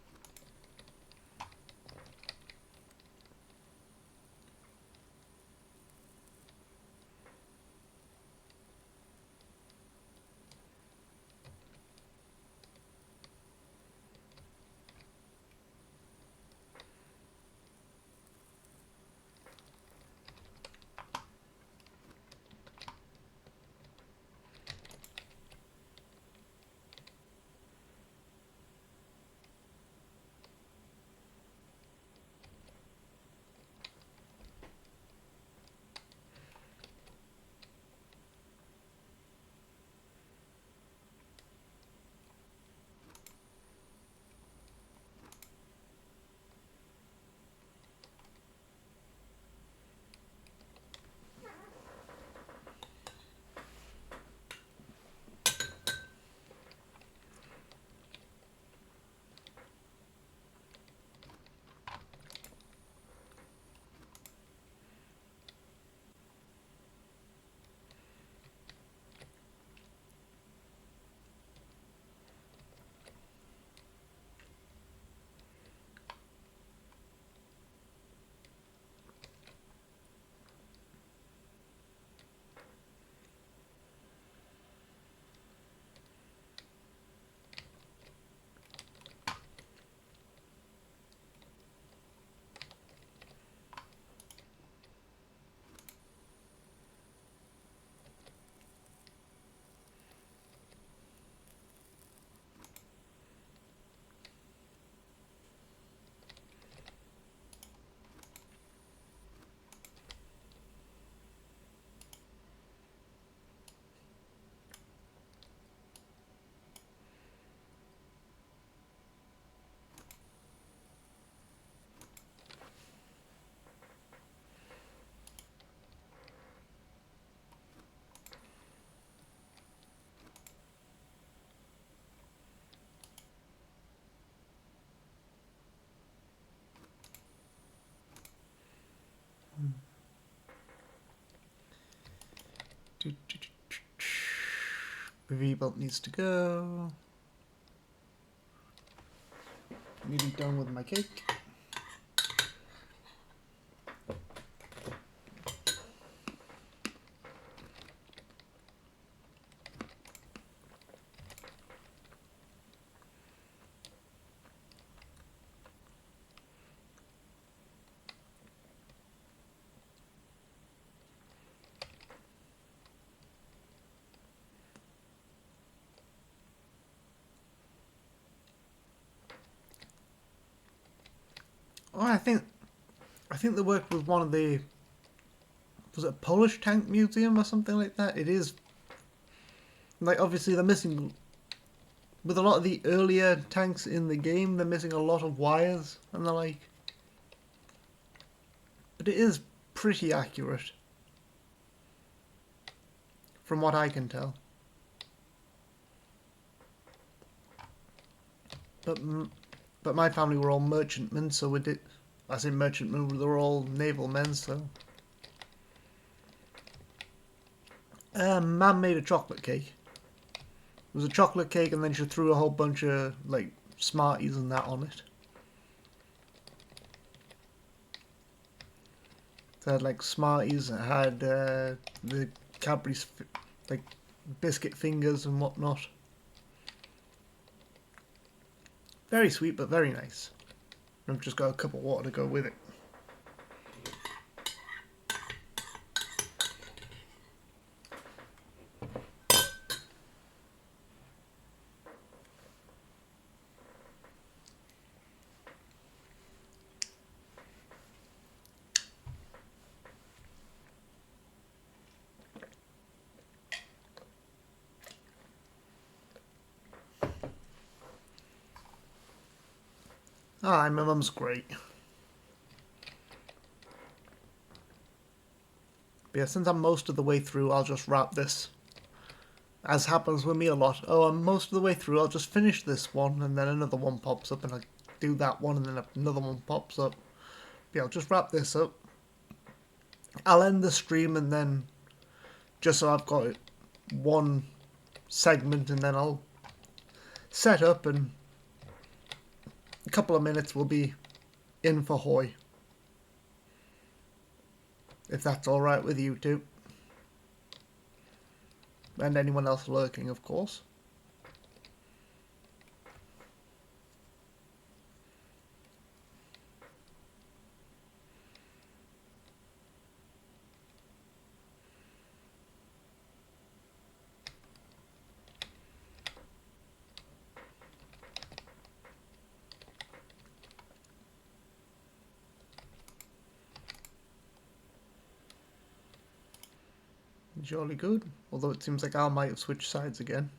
The V-bolt needs to go. Nearly done with my cake. Oh, I think they worked with one of the, was it a Polish tank museum or something like that? It is, like, obviously they're missing, with a lot of the earlier tanks in the game, they're missing a lot of wires and the like. But it is pretty accurate, from what I can tell. But my family were all merchantmen, so we did. I say merchantmen, they were all naval men, so. Mum made a chocolate cake. It was a chocolate cake, and then she threw a whole bunch of like Smarties and that on it. It had like Smarties. It had the Cadbury's like biscuit fingers and whatnot. Very sweet, but very nice. I've just got a cup of water to go with it. Ah, my mum's great. But yeah, since I'm most of the way through, I'll just wrap this. As happens with me a lot. Oh, I'm most of the way through, I'll just finish this one, and then another one pops up, and I do that one, and then another one pops up. But yeah, I'll just wrap this up. I'll end the stream, and then just so I've got it one segment, and then I'll set up and a couple of minutes we'll be in for Hoy. If that's alright with you two. And anyone else lurking, of course. Jolly good. Although it seems like Al might have switched sides again.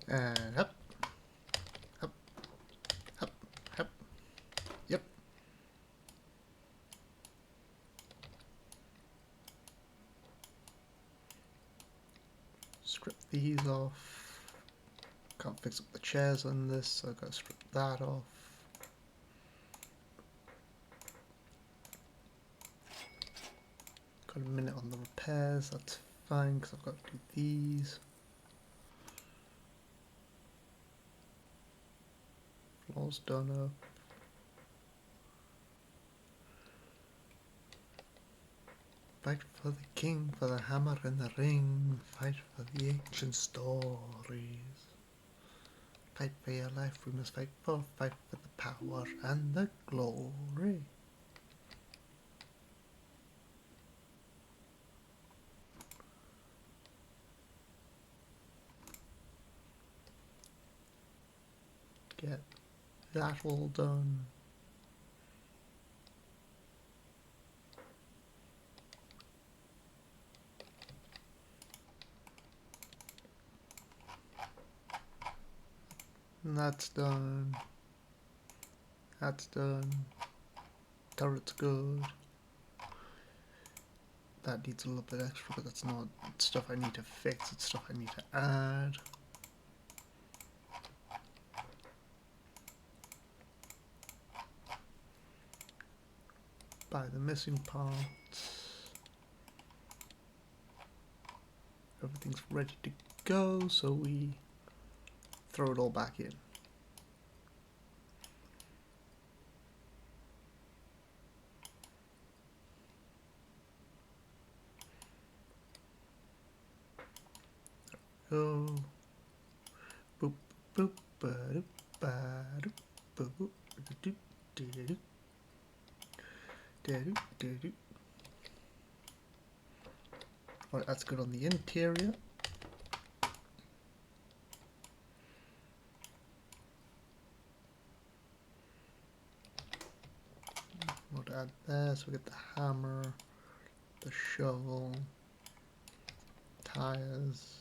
And up. Up. Up. Up. Yep. Strip these off. Can't fix up the chairs on this, so I've got to strip that off. Got a minute on the repairs, that's fine because I've got to do these. Floor's done up. Fight for the king, for the hammer and the ring. Fight for the ancient stories. Fight for your life, we must fight for the power and the glory. Get that all done. And that's done. That's done. Turret's good. That needs a little bit extra, but that's not stuff I need to fix, it's stuff I need to add. Buy the missing parts. Everything's ready to go, so we throw it all back in. Go. Boop boop ba doop ba doop ba boop da doop da doop da doop da doop. Right, that's good on the interior. We'll add there, so we get the hammer, the shovel, tires.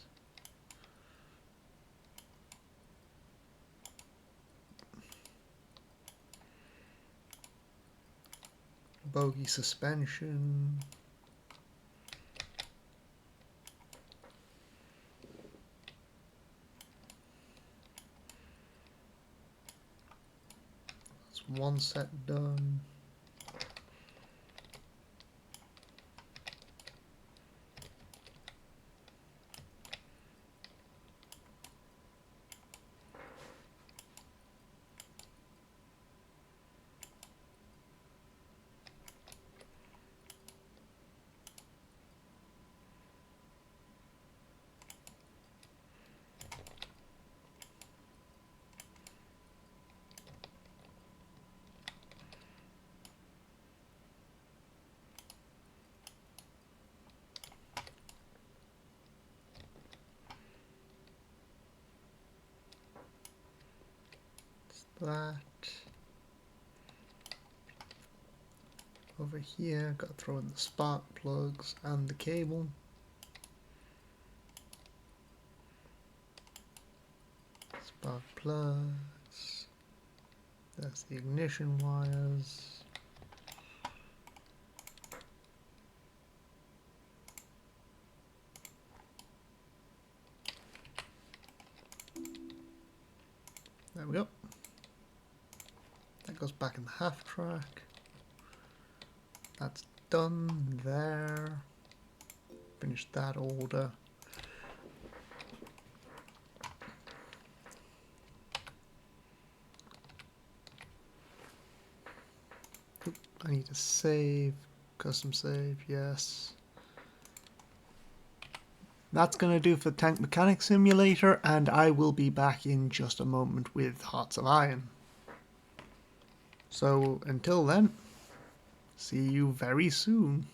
Bogey suspension. That's one set done. That. Over here, got to throw in the spark plugs and the cable. Spark plugs. That's the ignition wires. There we go. goes back in the half track. That's done there. Finish that order. Oop, I need to save. Custom save, yes. That's going to do for Tank Mechanic Simulator, and I will be back in just a moment with Hearts of Iron. So until then, see you very soon.